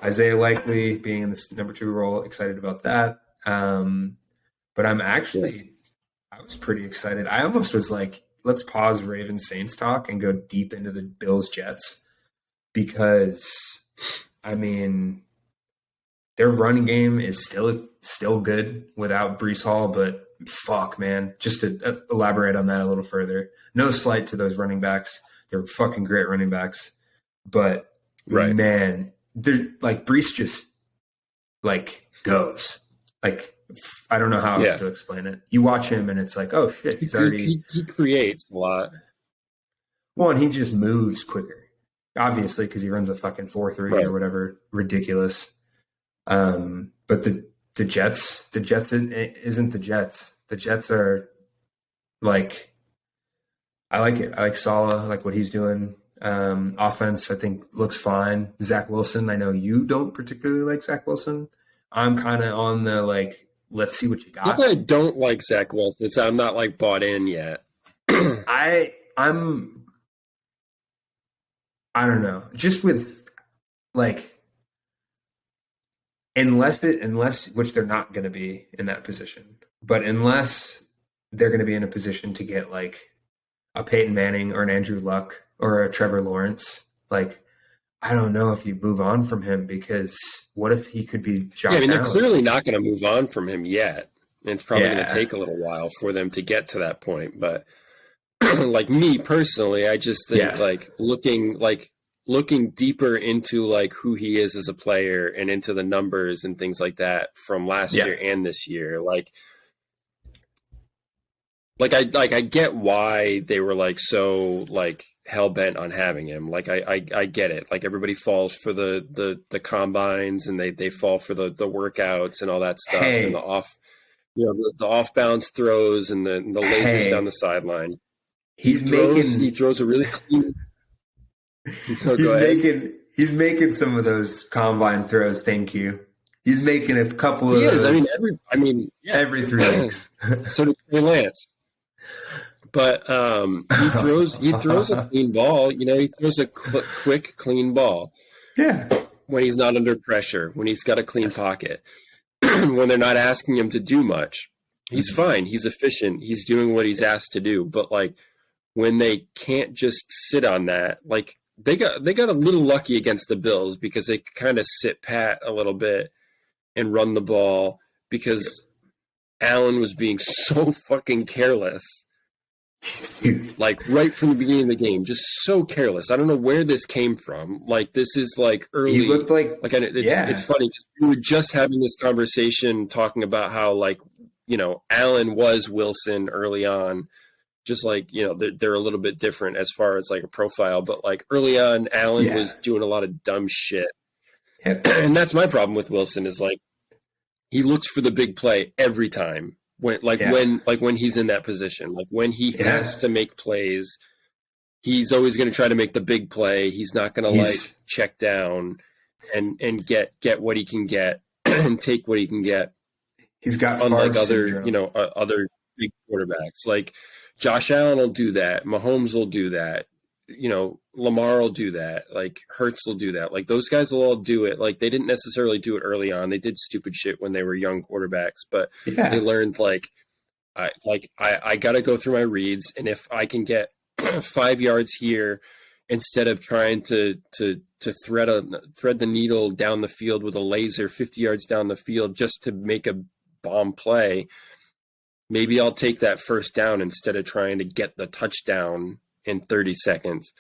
Isaiah Likely being in this number 2 role, excited about that. But I was pretty excited. I almost was like, let's pause Ravens Saints talk and go deep into the Bills Jets because, I mean, their running game is still good without Breece Hall, but fuck, man, just to elaborate on that a little further. No slight to those running backs. They're fucking great running backs. But, man, they're like Breece just, like, goes. Like, I don't know how else to explain it. You watch him and it's like, oh, shit. He creates a lot. Well, and he just moves quicker, obviously, because he runs a fucking 4.3 or whatever. Ridiculous. But the Jets isn't the Jets. The Jets are like, I like it. I like Saleh. I like what he's doing. Offense, I think, looks fine. Zach Wilson, I know you don't particularly like Zach Wilson. I'm kind of on the, like, let's see what you got. I don't like Zach Wilson. I'm not, like, bought in yet. I don't know. Just with, like, unless which they're not going to be in that position, but unless they're going to be in a position to get, like, a Peyton Manning or an Andrew Luck or a Trevor Lawrence, like, I don't know if you move on from him because what if he could be Josh Allen? They're clearly not going to move on from him yet. And it's probably going to take a little while for them to get to that point. But like me personally, I just think looking deeper into like who he is as a player and into the numbers and things like that from last year and this year, I get why they were like so like hell bent on having him. Like I get it. Like everybody falls for the combines and they fall for the workouts and all that stuff and the off bounds throws and the lasers down the sideline. He throws a really clean. He's making some of those combine throws. Thank you. He's making a couple of those. Every 3 weeks. So did Trey Lance. But he throws a clean ball. He throws a quick, clean ball. Yeah. When he's not under pressure, when he's got a clean pocket, when they're not asking him to do much, he's fine. He's efficient. He's doing what he's asked to do. But like when they can't just sit on that, like they got a little lucky against the Bills because they kind of sit pat a little bit and run the ball because Allen was being so fucking careless. Dude. Like right from the beginning of the game, just so careless. I don't know where this came from. Like this is like early. He looked like it's funny. We were just having this conversation talking about how like Allen was Wilson early on. Just like they're a little bit different as far as like a profile, but like early on, Allen was doing a lot of dumb shit, and that's my problem with Wilson is like he looks for the big play every time. When he's in that position, like when he has to make plays, he's always going to try to make the big play. He's not going to like check down and get what he can get and take what he can get. He's got unlike other, other big quarterbacks. Like Josh Allen will do that. Mahomes will do that. Lamar will do that. Like Hurts will do that. Like those guys will all do it. Like they didn't necessarily do it early on. They did stupid shit when they were young quarterbacks, but they learned I got to go through my reads. And if I can get 5 yards here, instead of trying to thread the needle down the field with a laser 50 yards down the field just to make a bomb play, maybe I'll take that first down instead of trying to get the touchdown in 30 seconds.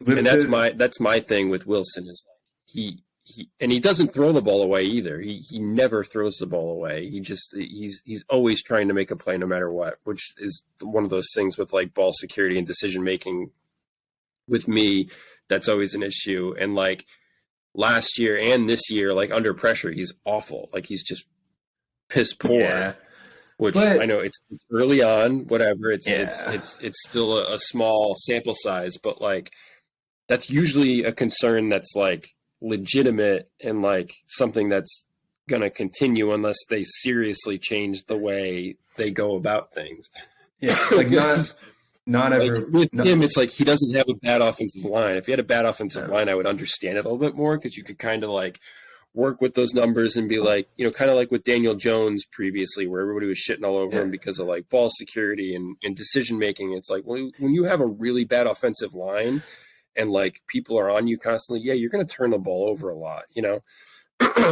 And that's my thing with Wilson is he doesn't throw the ball away either. He never throws the ball away. He's always trying to make a play no matter what, which is one of those things with like ball security and decision making with me. That's always an issue. And like last year and this year, like under pressure, he's awful. Like he's just piss poor, which I know it's early on, whatever. It's still a small sample size, but like that's usually a concern that's like legitimate and like something that's going to continue unless they seriously change the way they go about things. Yeah. Like not ever like with him. It's like, he doesn't have a bad offensive line. If he had a bad offensive line, I would understand it a little bit more. Cause you could kind of like work with those numbers and be like, kind of like with Daniel Jones previously, where everybody was shitting all over him because of like ball security and decision-making. It's like, when you have a really bad offensive line, and like people are on you constantly, you're going to turn the ball over a lot,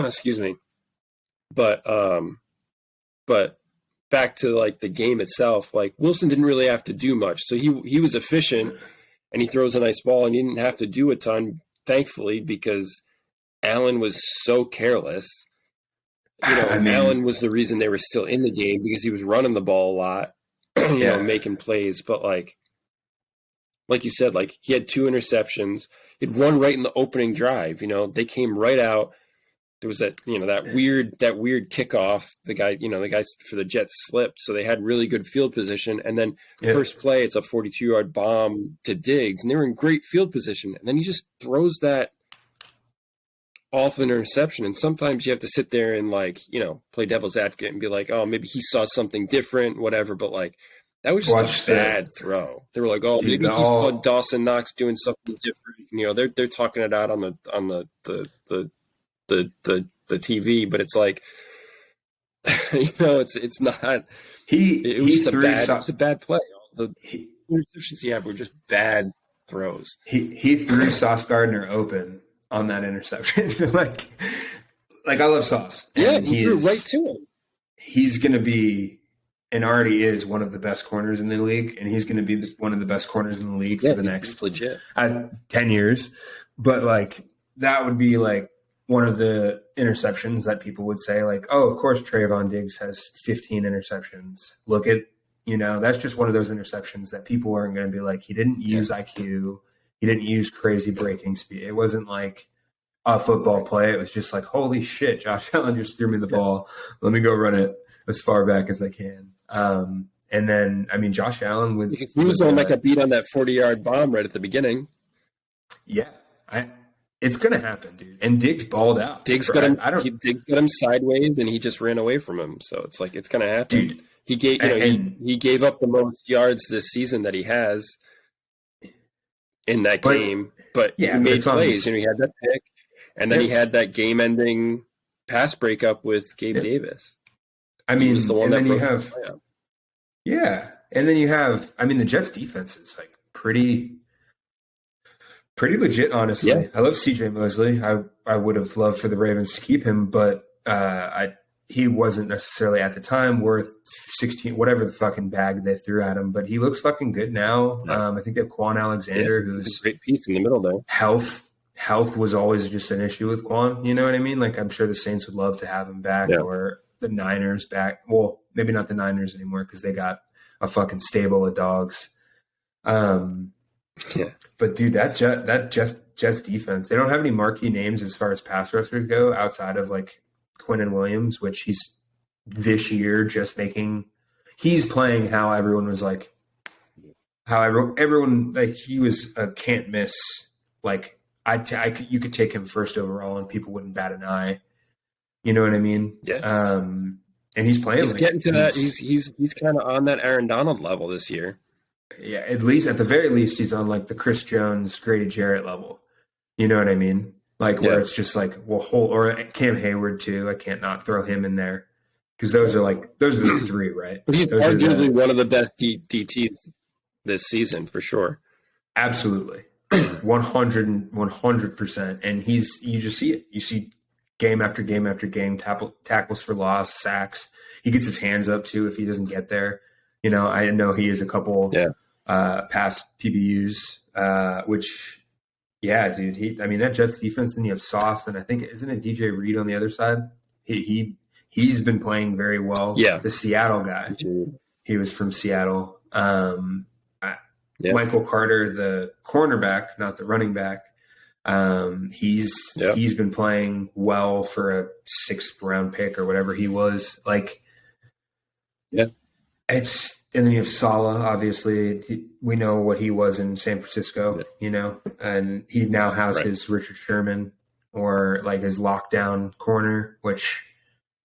excuse me. But back to like the game itself, like Wilson didn't really have to do much. So he was efficient and he throws a nice ball and he didn't have to do a ton, thankfully, because Allen was so careless. Allen was the reason they were still in the game because he was running the ball a lot, making plays. But like you said, like he had 2 interceptions. He'd one right in the opening drive. They came right out. There was that weird kickoff. The guy for the Jets slipped, so they had really good field position. And then first play, it's a 42-yard bomb to Diggs, and they were in great field position. And then he just throws that off an interception. And sometimes you have to sit there and play devil's advocate and be like, oh, maybe he saw something different, whatever. But like, that was just a bad throw. They were like, oh, maybe he saw Dawson Knox doing something different. They're talking it out on the TV, but it's like, it's not. It was a bad play. All the interceptions he had were just bad throws. He threw Sauce Gardner open on that interception. like I love Sauce. And he threw right to him. He's going to be, and already is, one of the best corners in the league, and he's going to be one of the best corners in the league for the next legit 10 years. But like that would be like one of the interceptions that people would say like, oh, of course Trayvon Diggs has 15 interceptions. Look at, that's just one of those interceptions that people aren't going to be like, he didn't use IQ. He didn't use crazy breaking speed. It wasn't like a football play. It was just like, holy shit, Josh Allen just threw me the ball. Let me go run it as far back as I can. And then, Josh Allen he was the one that got beat on that 40-yard bomb right at the beginning. Yeah. It's going to happen, dude. And Diggs balled out. Diggs got him sideways and he just ran away from him. So it's like, it's going to happen. Dude, he gave up the most yards this season that he has in that game, but he made plays. He had that pick and then he had that game-ending pass breakup with Gabe Davis. And then you have the Jets defense is like pretty legit, honestly. Yeah. I love CJ Mosley. I would have loved for the Ravens to keep him, but he wasn't necessarily at the time worth 16, whatever the fucking bag they threw at him, but he looks fucking good now. Yeah. I think they have Quan Alexander, who's a great piece in the middle there. Health was always just an issue with Quan. You know what I mean? Like, I'm sure the Saints would love to have him back or the Niners back. Well, maybe not the Niners anymore because they got a fucking stable of dogs. But dude, that Jets defense, they don't have any marquee names as far as pass rushers go outside of like Quinnen Williams, which he's this year he's playing how everyone was like, how everyone like he was a can't miss. Like you could take him first overall and people wouldn't bat an eye. You know what I mean? Yeah. And he's playing. He's getting to that. He's kind of on that Aaron Donald level this year. Yeah, at the very least, he's on like the Chris Jones, Grady Jarrett level. You know what I mean? Like where it's just like, well, or Cam Hayward too. I can't not throw him in there because those are the three, right? But he's those arguably one of the best DTs this season for sure. Absolutely, 100%. And you just see it. You see game after game after game, tackles for loss, sacks. He gets his hands up too if he doesn't get there. You know, I know he has a couple past PBUs, which. Yeah, dude. That Jets defense. Then you have Sauce, and I think isn't it DJ Reed on the other side? He's been playing very well. Yeah, the Seattle guy. He was from Seattle. Michael Carter, the cornerback, not the running back. He's been playing well for a 6th round pick or whatever he was. Like, and then you have Saleh, obviously. We know what he was in San Francisco, you know, and he now has his Richard Sherman or like his lockdown corner, which,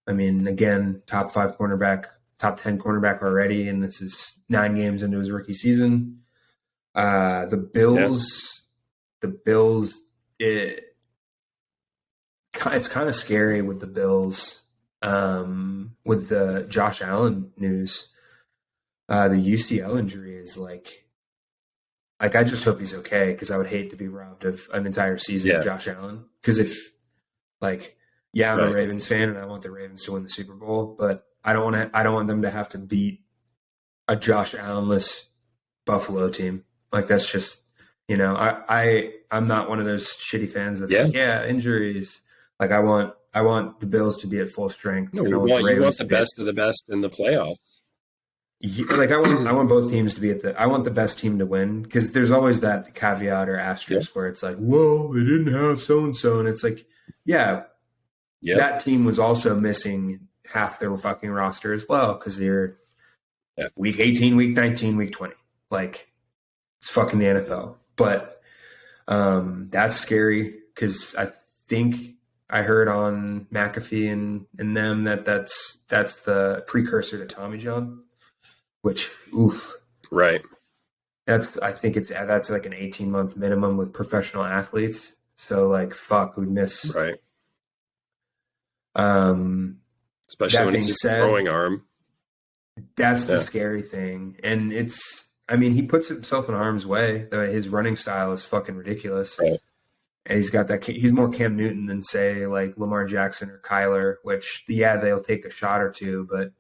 I mean, again, top 5 cornerback, top 10 cornerback already. And this is 9 games into his rookie season. The Bills, it's kind of scary with the Bills, with the Josh Allen news. The UCL injury is like I just hope he's okay because I would hate to be robbed of an entire season of Josh Allen. Because if I'm a Ravens fan and I want the Ravens to win the Super Bowl, but I don't want them to have to beat a Josh Allen-less Buffalo team. Like that's just, you know, I'm not one of those shitty fans that's like, injuries. Like I want the Bills to be at full strength. No, you want the best of the best in the playoffs. Like I want both teams to be I want the best team to win because there's always that caveat or asterisk where it's like, whoa, they didn't have so-and-so. And it's like, that team was also missing half their fucking roster as well because they're week 18, week 19, week 20. Like it's fucking the NFL. But that's scary because I think I heard on McAfee and them that's the precursor to Tommy John. Which, oof. Right. That's like an 18-month minimum with professional athletes. So like, fuck, we'd miss. Right. Especially when it's his throwing arm. That's the scary thing. And he puts himself in harm's way. His running style is fucking ridiculous. Right. And he's got he's more Cam Newton than say like Lamar Jackson or Kyler, which they'll take a shot or two, but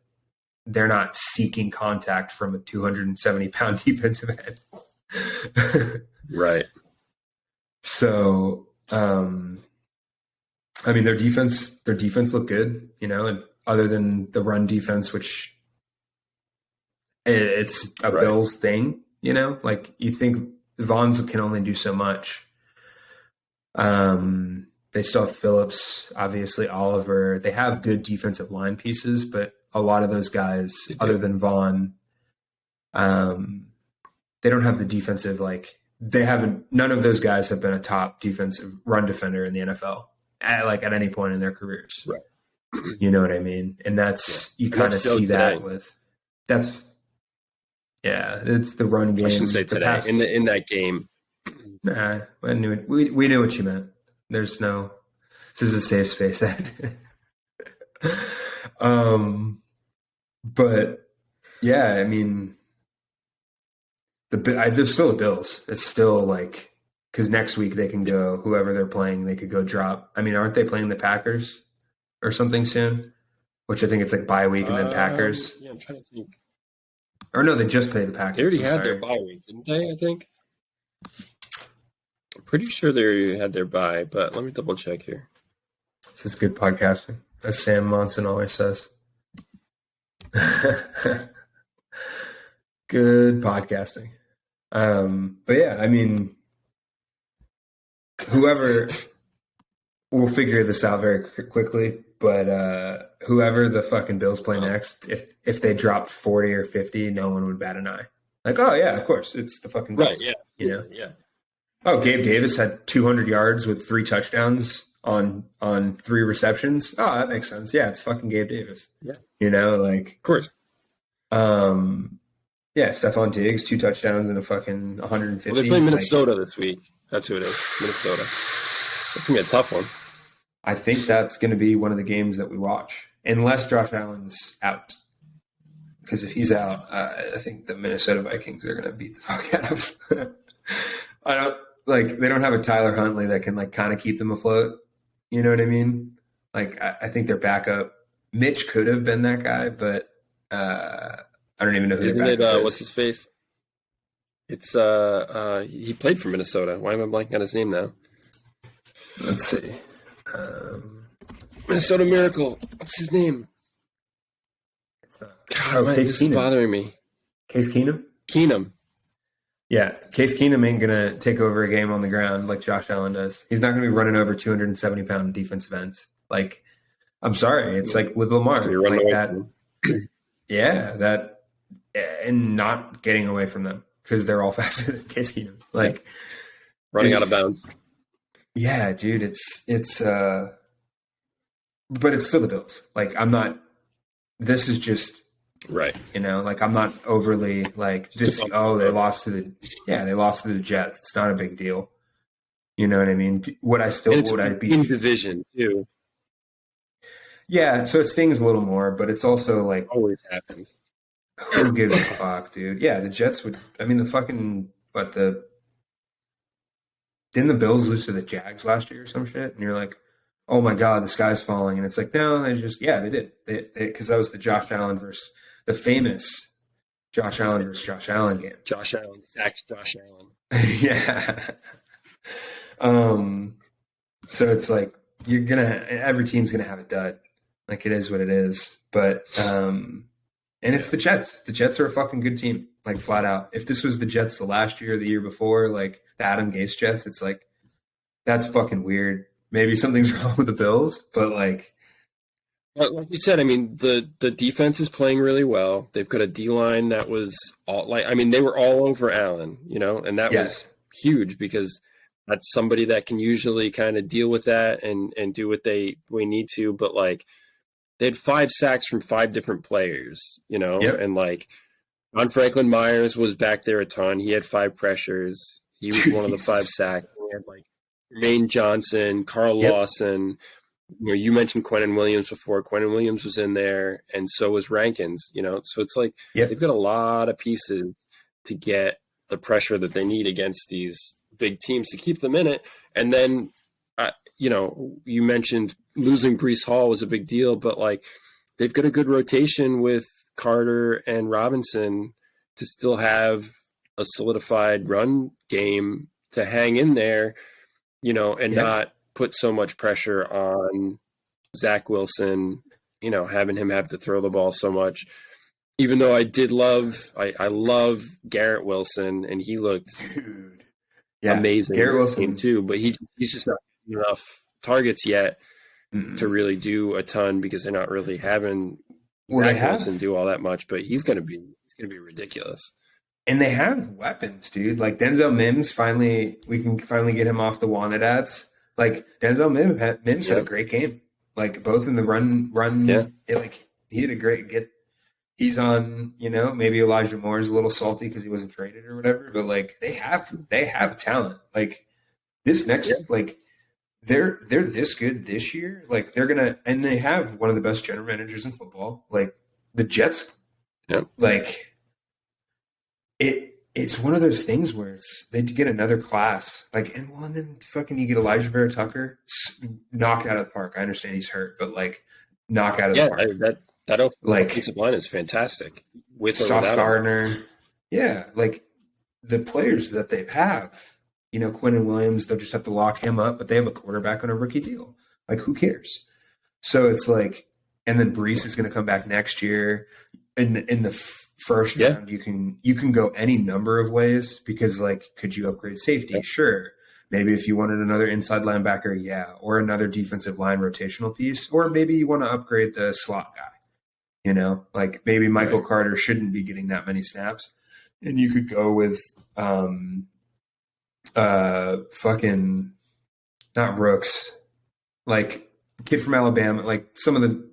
they're not seeking contact from a 270-pound defensive end. Right. So, their defense looked good, you know, and other than the run defense, which it's a Bills thing, you know, like you think Vaughns can only do so much. They still have Phillips, obviously Oliver. They have good defensive line pieces, but a lot of those guys, other than Vaughn, they don't have the defensive, none of those guys have been a top defensive run defender in the NFL at any point in their careers. Right. You know what I mean? And you kind of see that it's the run game. I shouldn't say today. In that game. Nah, I knew it. We knew what you meant. This is a safe space. But yeah, there's still the Bills. It's still because next week they can go, whoever they're playing, they could go drop. Aren't they playing the Packers or something soon? Which I think it's bye week and then Packers. Yeah, I'm trying to think. Or no, they just played the Packers. They already had their bye week, didn't they? I think. I'm pretty sure they already had their bye, but let me double check here. This is good podcasting, as Sam Monson always says. Good podcasting. But yeah, whoever, we'll figure this out very quickly, but whoever the fucking Bills play next, if they dropped 40 or 50, no one would bat an eye. Like, oh yeah, of course, it's the fucking Bills. Right. Yeah. You know. Yeah. Oh, Gabe Davis had 200 yards with 3 touchdowns on 3 receptions. Oh, that makes sense. Yeah, it's fucking Gabe Davis. Yeah. You know, like, Of course. Yeah, Stephon Diggs, 2 touchdowns and a fucking 150. Well, they play Minnesota this week. That's who it is. Minnesota. That's gonna be a tough one. I think that's going to be one of the games that we watch, unless Josh Allen's out. Because if he's out, I think the Minnesota Vikings are going to beat the fuck out of. I don't like. They don't have a Tyler Huntley that can like kind of keep them afloat. You know what I mean? Like I think their backup, Mitch could have been that guy, but I don't even know who. Isn't their backup it? is. What's his face? It's he played for Minnesota. Why am I blanking on his name now? Let's see. Minnesota Miracle. What's his name? God, this is bothering me. Case Keenum? Keenum. Yeah, Case Keenum ain't going to take over a game on the ground like Josh Allen does. He's not going to be running over 270-pound defensive ends. Like, I'm sorry. It's like with Lamar. Like that. Yeah, that and not getting away from them because they're all faster than Case Keenum. Like, running out of bounds. Yeah, dude, it's but it's still the Bills. Like, I'm not. This is just right. You know, like I'm not overly like just they lost to the Jets. It's not a big deal. You know what I mean? Would I be in division too? Yeah, so it stings a little more, but it's also like always happens. Who gives a fuck, dude? Yeah, the Jets would. I mean, didn't the Bills lose to the Jags last year or some shit? And you're like, oh my God, the sky's falling. And it's like, no, they did. Because that was the Josh Allen versus the famous Josh Allen versus Josh Allen game. Josh Allen sacks Josh Allen. Yeah. So it's like every team's gonna have a dud. Like it is what it is. But and it's the Jets. The Jets are a fucking good team. Like flat out. If this was the Jets the last year or the year before, like the Adam Gase Jets, it's like that's fucking weird. Maybe something's wrong with the Bills, but like you said, I mean, the defense is playing really well. They've got a D-line that was they were all over Allen, you know, and that was huge because that's somebody that can usually kind of deal with that and do what we need to. But like they had 5 sacks from 5 different players, you know, and like Ron Franklin Myers was back there a ton. He had 5 pressures. He was one of the 5 sacks. We had like Jermaine Johnson, Carl Lawson. You know, you mentioned Quentin Williams before. Quentin Williams was in there, and so was Rankins. You know, so it's like they've got a lot of pieces to get the pressure that they need against these big teams to keep them in it. And then, you know, you mentioned losing Breece Hall was a big deal, but like they've got a good rotation with Carter and Robinson to still have a solidified run game to hang in there. You know, and not put so much pressure on Zach Wilson, you know, having him have to throw the ball so much. Even though I love Garrett Wilson, and he looked amazing. Garrett Wilson too, but he's just not getting enough targets yet to really do a ton because they're not really having Zach Wilson do all that much. But he's gonna be ridiculous. And they have weapons, dude. Like Denzel Mims, we can finally get him off the wanted ads. Like Denzel Mims had a great game. Like both in the run. Like he had a great get. He's on, you know, maybe Elijah Moore's a little salty because he wasn't traded or whatever. But like they have talent. Like this next, like they're this good this year. Like and they have one of the best general managers in football. Like the Jets. Yeah. Like. It's one of those things where they get another class, like, and then fucking you get Elijah Vera Tucker, knock out of the park. I understand he's hurt, but like, knock out of the park. That offensive line is fantastic with Sauce Gardner. Yeah, like the players that they have, you know, Quentin Williams, they'll just have to lock him up, but they have a quarterback on a rookie deal. Like, who cares? So it's like, and then Breece is going to come back next year in the first round. You can go any number of ways because, like, could you upgrade safety? Sure. Maybe if you wanted another inside linebacker, or another defensive line rotational piece, or maybe you want to upgrade the slot guy. You know, like maybe Michael Carter shouldn't be getting that many snaps. And you could go with fucking not Rooks, like kid from Alabama, like some of the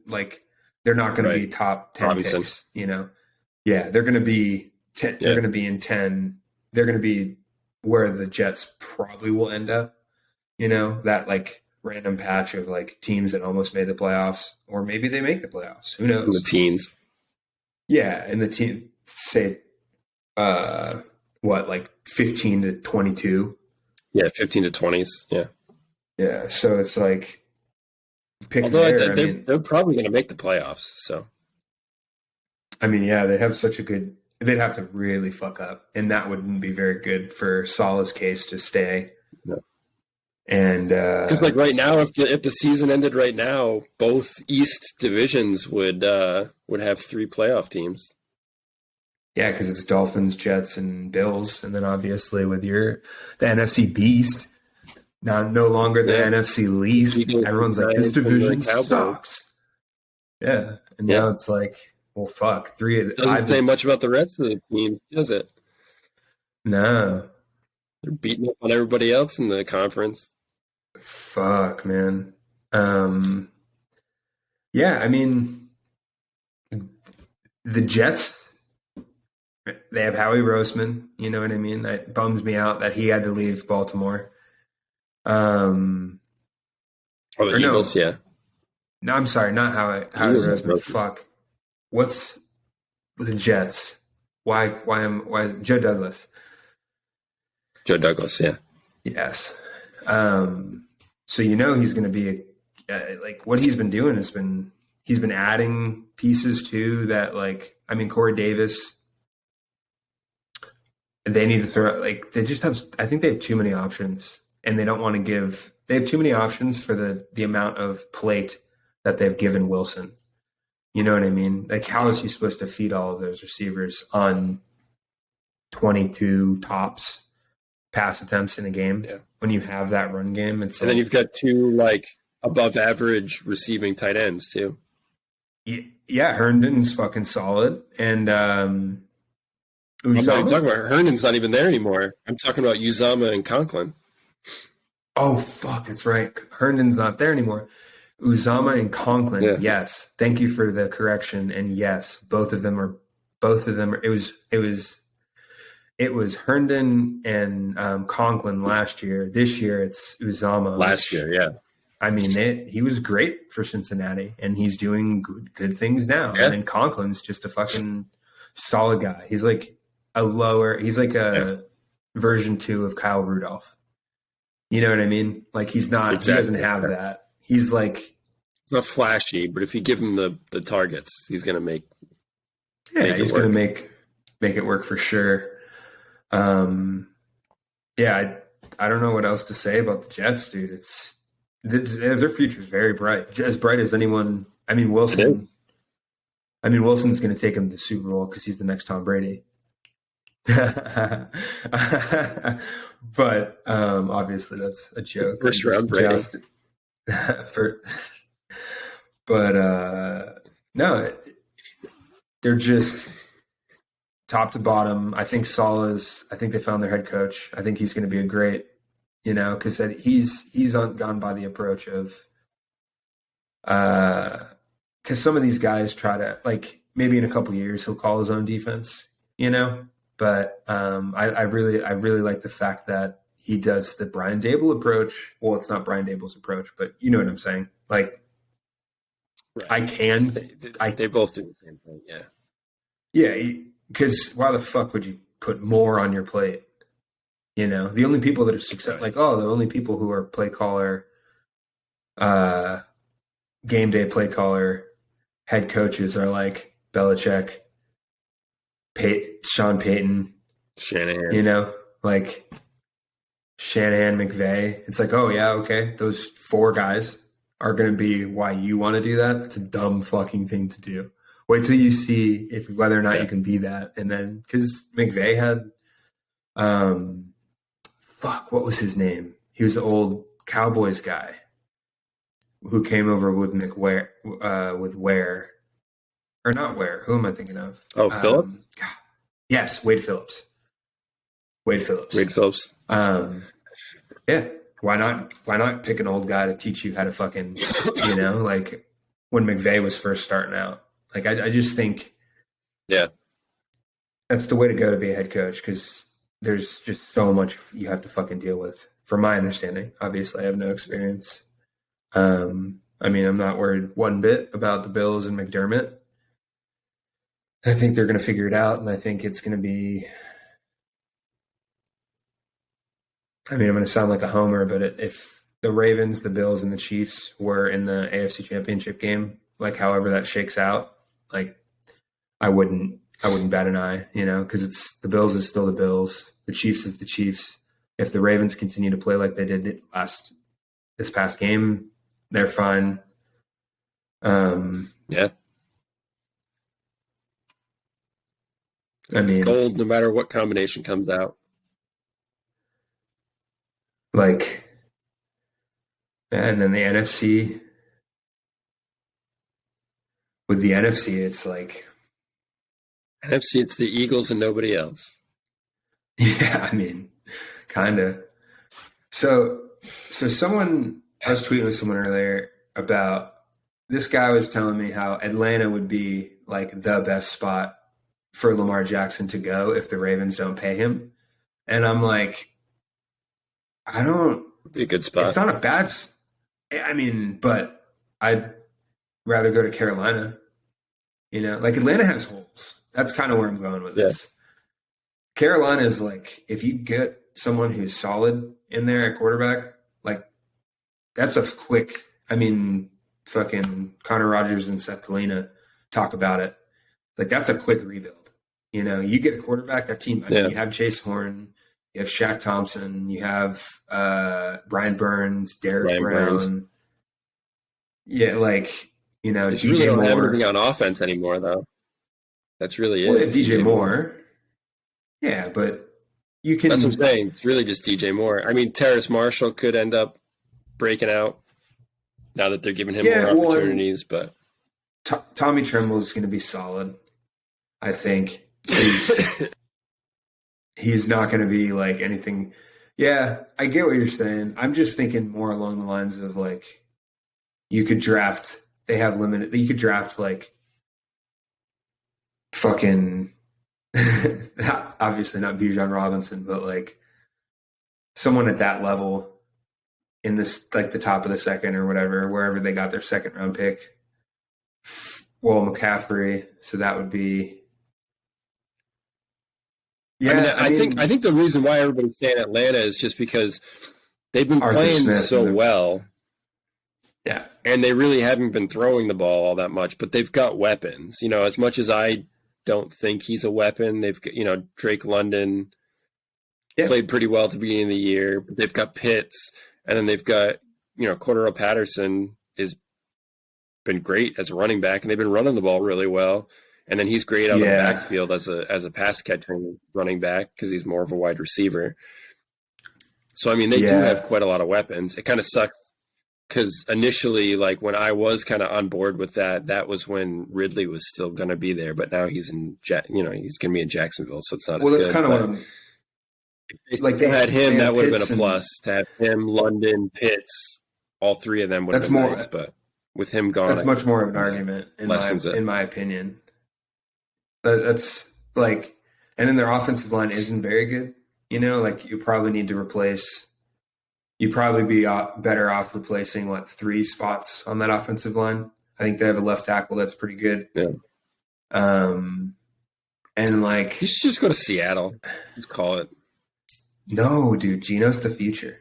like they're not going to be top 10 Robinson. picks, you know. Yeah, they're going to be 10, they're going to be in 10. They're going to be where the Jets probably will end up, you know, that like random patch of like teams that almost made the playoffs, or maybe they make the playoffs. Who knows? In the teens. Yeah, and the team say like 15 to 22. Yeah, 15 to 20s. Yeah. Yeah, so it's like pick Although there. they're probably going to make the playoffs, so I mean, yeah, they have such a good. They'd have to really fuck up, and that wouldn't be very good for Salah's case to stay. No. And because like right now, if the season ended right now, both East divisions would have 3 playoff teams. Yeah, because it's Dolphins, Jets, and Bills, and then obviously with the NFC Beast, now no longer the NFC Least. Everyone's like, this division sucks. Yeah, and now it's like, well, fuck, 3 of the. Doesn't say much about the rest of the teams, does it? No, they're beating up on everybody else in the conference. Fuck, man. Yeah, I mean, the Jets. They have Howie Roseman, you know what I mean? That bums me out that he had to leave Baltimore. The Eagles, yeah. No, I'm sorry, not Howie Roseman. Fuck. What's with the Jets? Why is Joe Douglas? Joe Douglas, yeah. Yes. So you know he's going to be like what he's been doing he's been adding pieces too that like I mean Corey Davis. They need to throw like they just have. I think they have too many options, and they don't want to give. They have too many options for the amount of plate that they've given Wilson. You know what I mean? Like, how is he supposed to feed all of those receivers on 22 tops pass attempts in a game when you have that run game? And then you've got 2 like above average receiving tight ends too. Yeah, Herndon's fucking solid, and I'm not even talking about Herndon's not even there anymore. I'm talking about Uzama and Conklin. Oh fuck, that's right. Herndon's not there anymore. Uzama and Conklin, yes. Thank you for the correction. And yes, both of them are. It was Herndon and Conklin last year. This year it's Uzama. Last year, yeah. I mean, he was great for Cincinnati, and he's doing good things now. Yeah. And then Conklin's just a fucking solid guy. He's like he's like a version 2 of Kyle Rudolph. You know what I mean? Like he doesn't have that. He's like, it's not flashy, but if you give him the targets, he's going to make. Yeah, he's going to make it work for sure. Yeah, I don't know what else to say about the Jets, dude. Their future is very bright, as bright as anyone. I mean, Wilson. I mean, Wilson's going to take him to the Super Bowl because he's the next Tom Brady. But obviously that's a joke. First round Brady. No, they're just top to bottom. I think I think they found their head coach. I think he's going to be a great, because he's gone by the approach of, because some of these guys try to like maybe in a couple of years he'll call his own defense, But I really like the fact that he does the Brian Dable approach. Well, it's not Brian Dable's approach, but you know what I'm saying. Like, right. They both do the same thing. Yeah. Yeah, because why the fuck would you put more on your plate? The only people that are successful, the only people who are play caller, game day play caller, head coaches are like Belichick, Sean Payton, Shanahan, like Shanahan, McVay. It's like, oh yeah, okay, those 4 guys are going to be why you want to do that. That's a dumb fucking thing to do. Wait till you see whether or not you can be that, and then because McVay had, what was his name? He was the old Cowboys guy who came over with with Ware. Or not Ware. Who am I thinking of? Oh, Phillips? Yes, Wade Phillips. Wade Phillips. Wade Phillips. Yeah. Why not pick an old guy to teach you how to fucking, like when McVay was first starting out. Like, I just think that's the way to go to be a head coach, because there's just so much you have to fucking deal with, from my understanding. Obviously, I have no experience. I mean, I'm not worried one bit about the Bills and McDermott. I think they're going to figure it out, and I think it's going to be – I mean, I'm going to sound like a homer, but if the Ravens, the Bills, and the Chiefs were in the AFC Championship game, like however that shakes out, like I wouldn't bat an eye, because it's the Bills is still the Bills, the Chiefs is the Chiefs. If the Ravens continue to play like they did this past game, they're fine. Yeah. I mean, gold, no matter what combination comes out. Like, and then the NFC. With the NFC, it's like NFC, it's the Eagles and nobody else. Yeah, I mean, kind of. So someone, I was tweeting with someone earlier about this guy was telling me how Atlanta would be like the best spot for Lamar Jackson to go if the Ravens don't pay him. And I'm like, be a good spot. It's not a bad, I mean, but I'd rather go to Carolina. Like Atlanta has holes. That's kind of where I'm going with this. Carolina is like, if you get someone who's solid in there at quarterback, like that's a quick, I mean, fucking Connor Rogers and Seth Galina talk about it. Like that's a quick rebuild. You get a quarterback, that team, I mean, you have Chase Horn, you have Shaq Thompson, you have Brian Burns, Derek Brown. Burns. Yeah, like, it's DJ really don't Moore. have anything on offense anymore, though. That's really it. Well, if DJ Moore. Yeah, but you can. That's what I'm saying. It's really just DJ Moore. I mean, Terrace Marshall could end up breaking out now that they're giving him more opportunities. But Tommy Tremble is going to be solid. I think he's not going to be like anything. Yeah, I get what you're saying. I'm just thinking more along the lines of like you could draft. They have limited. You could draft like fucking. Obviously not Bijan Robinson, but like someone at that level in this, like the top of the second or whatever, wherever they got their second round pick. Well, McCaffrey. So that would be. Yeah, I think the reason why everybody's saying Atlanta is just because they've been playing so well. Yeah. And they really haven't been throwing the ball all that much, but they've got weapons. As much as I don't think he's a weapon, they've got, Drake London played pretty well at the beginning of the year. But they've got Pitts, and then they've got, Cordero Patterson has been great as a running back, and they've been running the ball really well. And then he's great out of the backfield as a pass catching running back because he's more of a wide receiver. So, I mean, they do have quite a lot of weapons. It kind of sucks because initially, like when I was kind of on board with that was when Ridley was still going to be there. But now he's he's going to be in Jacksonville, so it's not as good. Well, that's kind of what I'm – if they had him, that would have been a plus. To have him, London, Pitts, all three of them would have been nice. But with him gone – that's much more of an argument in my opinion. That's like – and then their offensive line isn't very good. Like you probably need to replace – you'd probably be better off replacing, 3 spots on that offensive line. I think they have a left tackle that's pretty good. Yeah. And you should just go to Seattle. Just call it. No, dude. Geno's the future.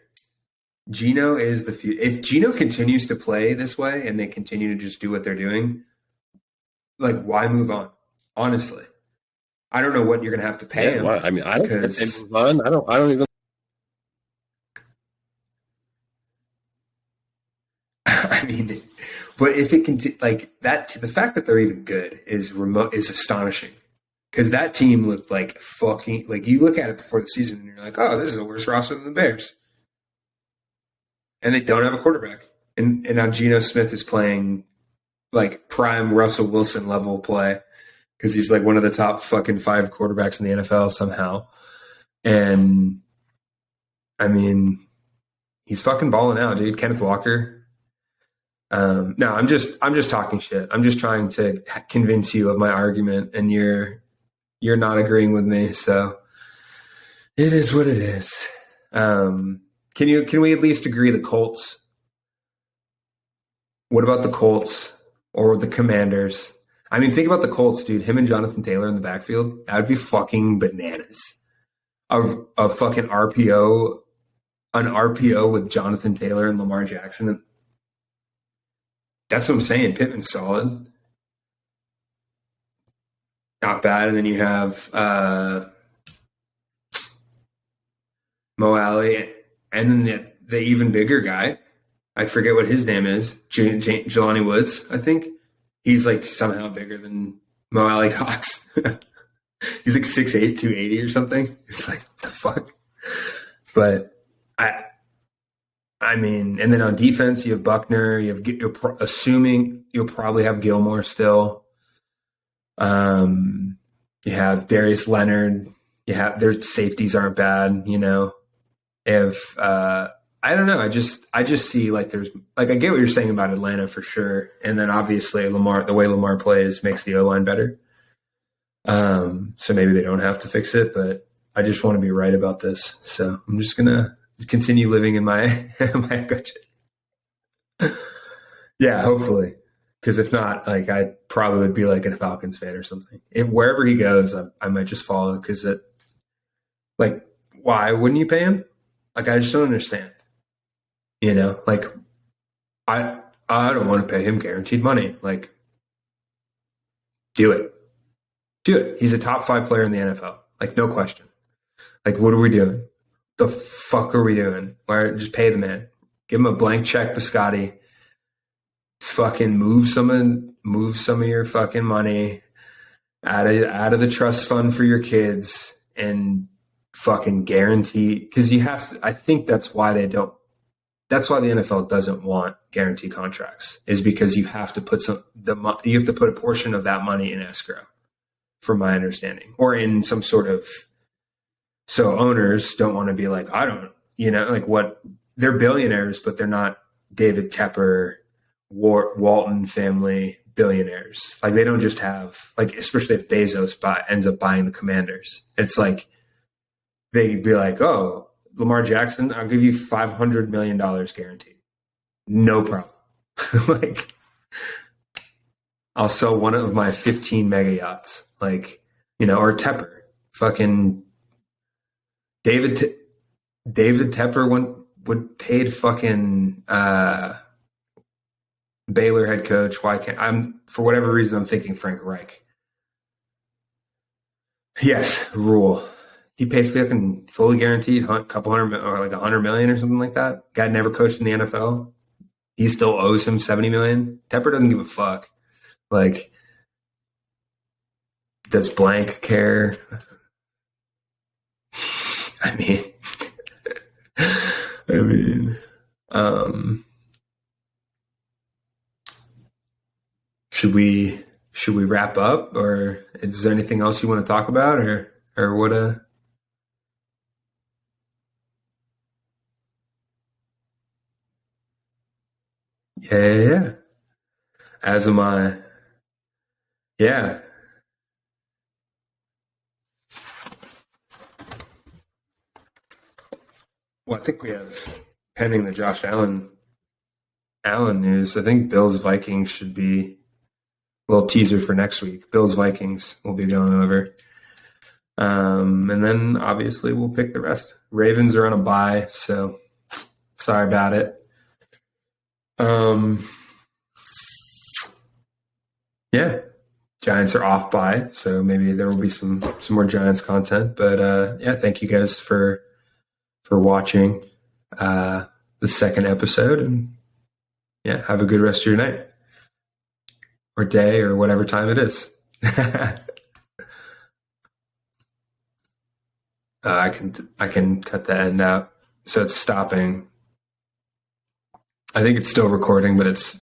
Geno is the future. If Geno continues to play this way and they continue to just do what they're doing, why move on? Honestly, I don't know what you're going to have to pay him. Well, I mean, I don't think they move on. I don't even. I mean, but if it can, that, the fact that they're even good is astonishing. Because that team looked like fucking, you look at it before the season and you're like, oh, this is a worse roster than the Bears. And they don't have a quarterback. And now Geno Smith is playing prime Russell Wilson level play. because he's like one of the top fucking 5 quarterbacks in the NFL somehow. And I mean, he's fucking balling out, dude. Kenneth Walker. No, I'm just talking shit. I'm just trying to convince you of my argument, and you're not agreeing with me. So it is what it is. Can we at least agree the Colts? What about the Colts or the Commanders? I mean, think about the Colts, dude. Him and Jonathan Taylor in the backfield. That would be fucking bananas. A fucking RPO, an RPO with Jonathan Taylor and Lamar Jackson. That's what I'm saying. Pittman's solid. Not bad. And then you have Mo Alley, and then the even bigger guy. I forget what his name is. Jelani Woods, I think. He's like somehow bigger than Mo Alley Cox. He's like 6'8", 280 or something. It's like, what the fuck? But I mean, and then on defense, you have Buckner. You're assuming you'll probably have Gilmore still. You have Darius Leonard. Their safeties aren't bad, you know. If I don't know, I just see like there's like I get what you're saying about Atlanta for sure, and then obviously Lamar, the way Lamar plays makes the O-line better. So maybe they don't have to fix it, but I just want to be right about this. So I'm just gonna continue living in my my echo chamber. Yeah, hopefully. Because if not, like I probably would be like a Falcons fan or something. If wherever he goes, I might just follow. Because like, why wouldn't you pay him? Like, I just don't understand. You know, like I don't want to pay him guaranteed money. Like, do it. He's a top 5 player in the NFL. Like, no question. Like, what are we doing? The fuck are we doing? Why just pay the man? Give him a blank check, Biscotti. It's fucking move some of your fucking money out of the trust fund for your kids and fucking guarantee, because you have to, I think that's why the NFL doesn't want guarantee contracts, is because you have to put you have to put a portion of that money in escrow, from my understanding, or in some sort of, so owners don't want to be like, I don't, you know, like what, they're billionaires, but they're not David Tepper, Walton family billionaires. Like they don't just have, like, especially if Bezos ends up buying the Commanders. It's like, they'd be like, oh, Lamar Jackson, I'll give you $500 million guaranteed. No problem. Like, I'll sell one of my 15 mega yachts. Like, you know, or Tepper. Fucking David Tepper would paid fucking Baylor head coach. Why can't for whatever reason I'm thinking Frank Reich. Yes, Rule. He paid fucking fully guaranteed couple hundred or like $100 million or something like that. Guy never coached in the NFL. He still owes him $70 million. Tepper doesn't give a fuck. Like, does Blank care? I mean, should we wrap up, or is there anything else you want to talk about, or what? Yeah. As am I. Yeah. Well, I think we have, pending the Josh Allen news, I think Bills Vikings should be a little teaser for next week. Bills Vikings will be going over. And then obviously we'll pick the rest. Ravens are on a bye, so sorry about it. Yeah, Giants are off bye, so maybe there will be some more Giants content. But yeah, thank you guys for watching the second episode, and yeah, have a good rest of your night or day or whatever time it is. I can cut the end out, so it's stopping. I think it's still recording, but it's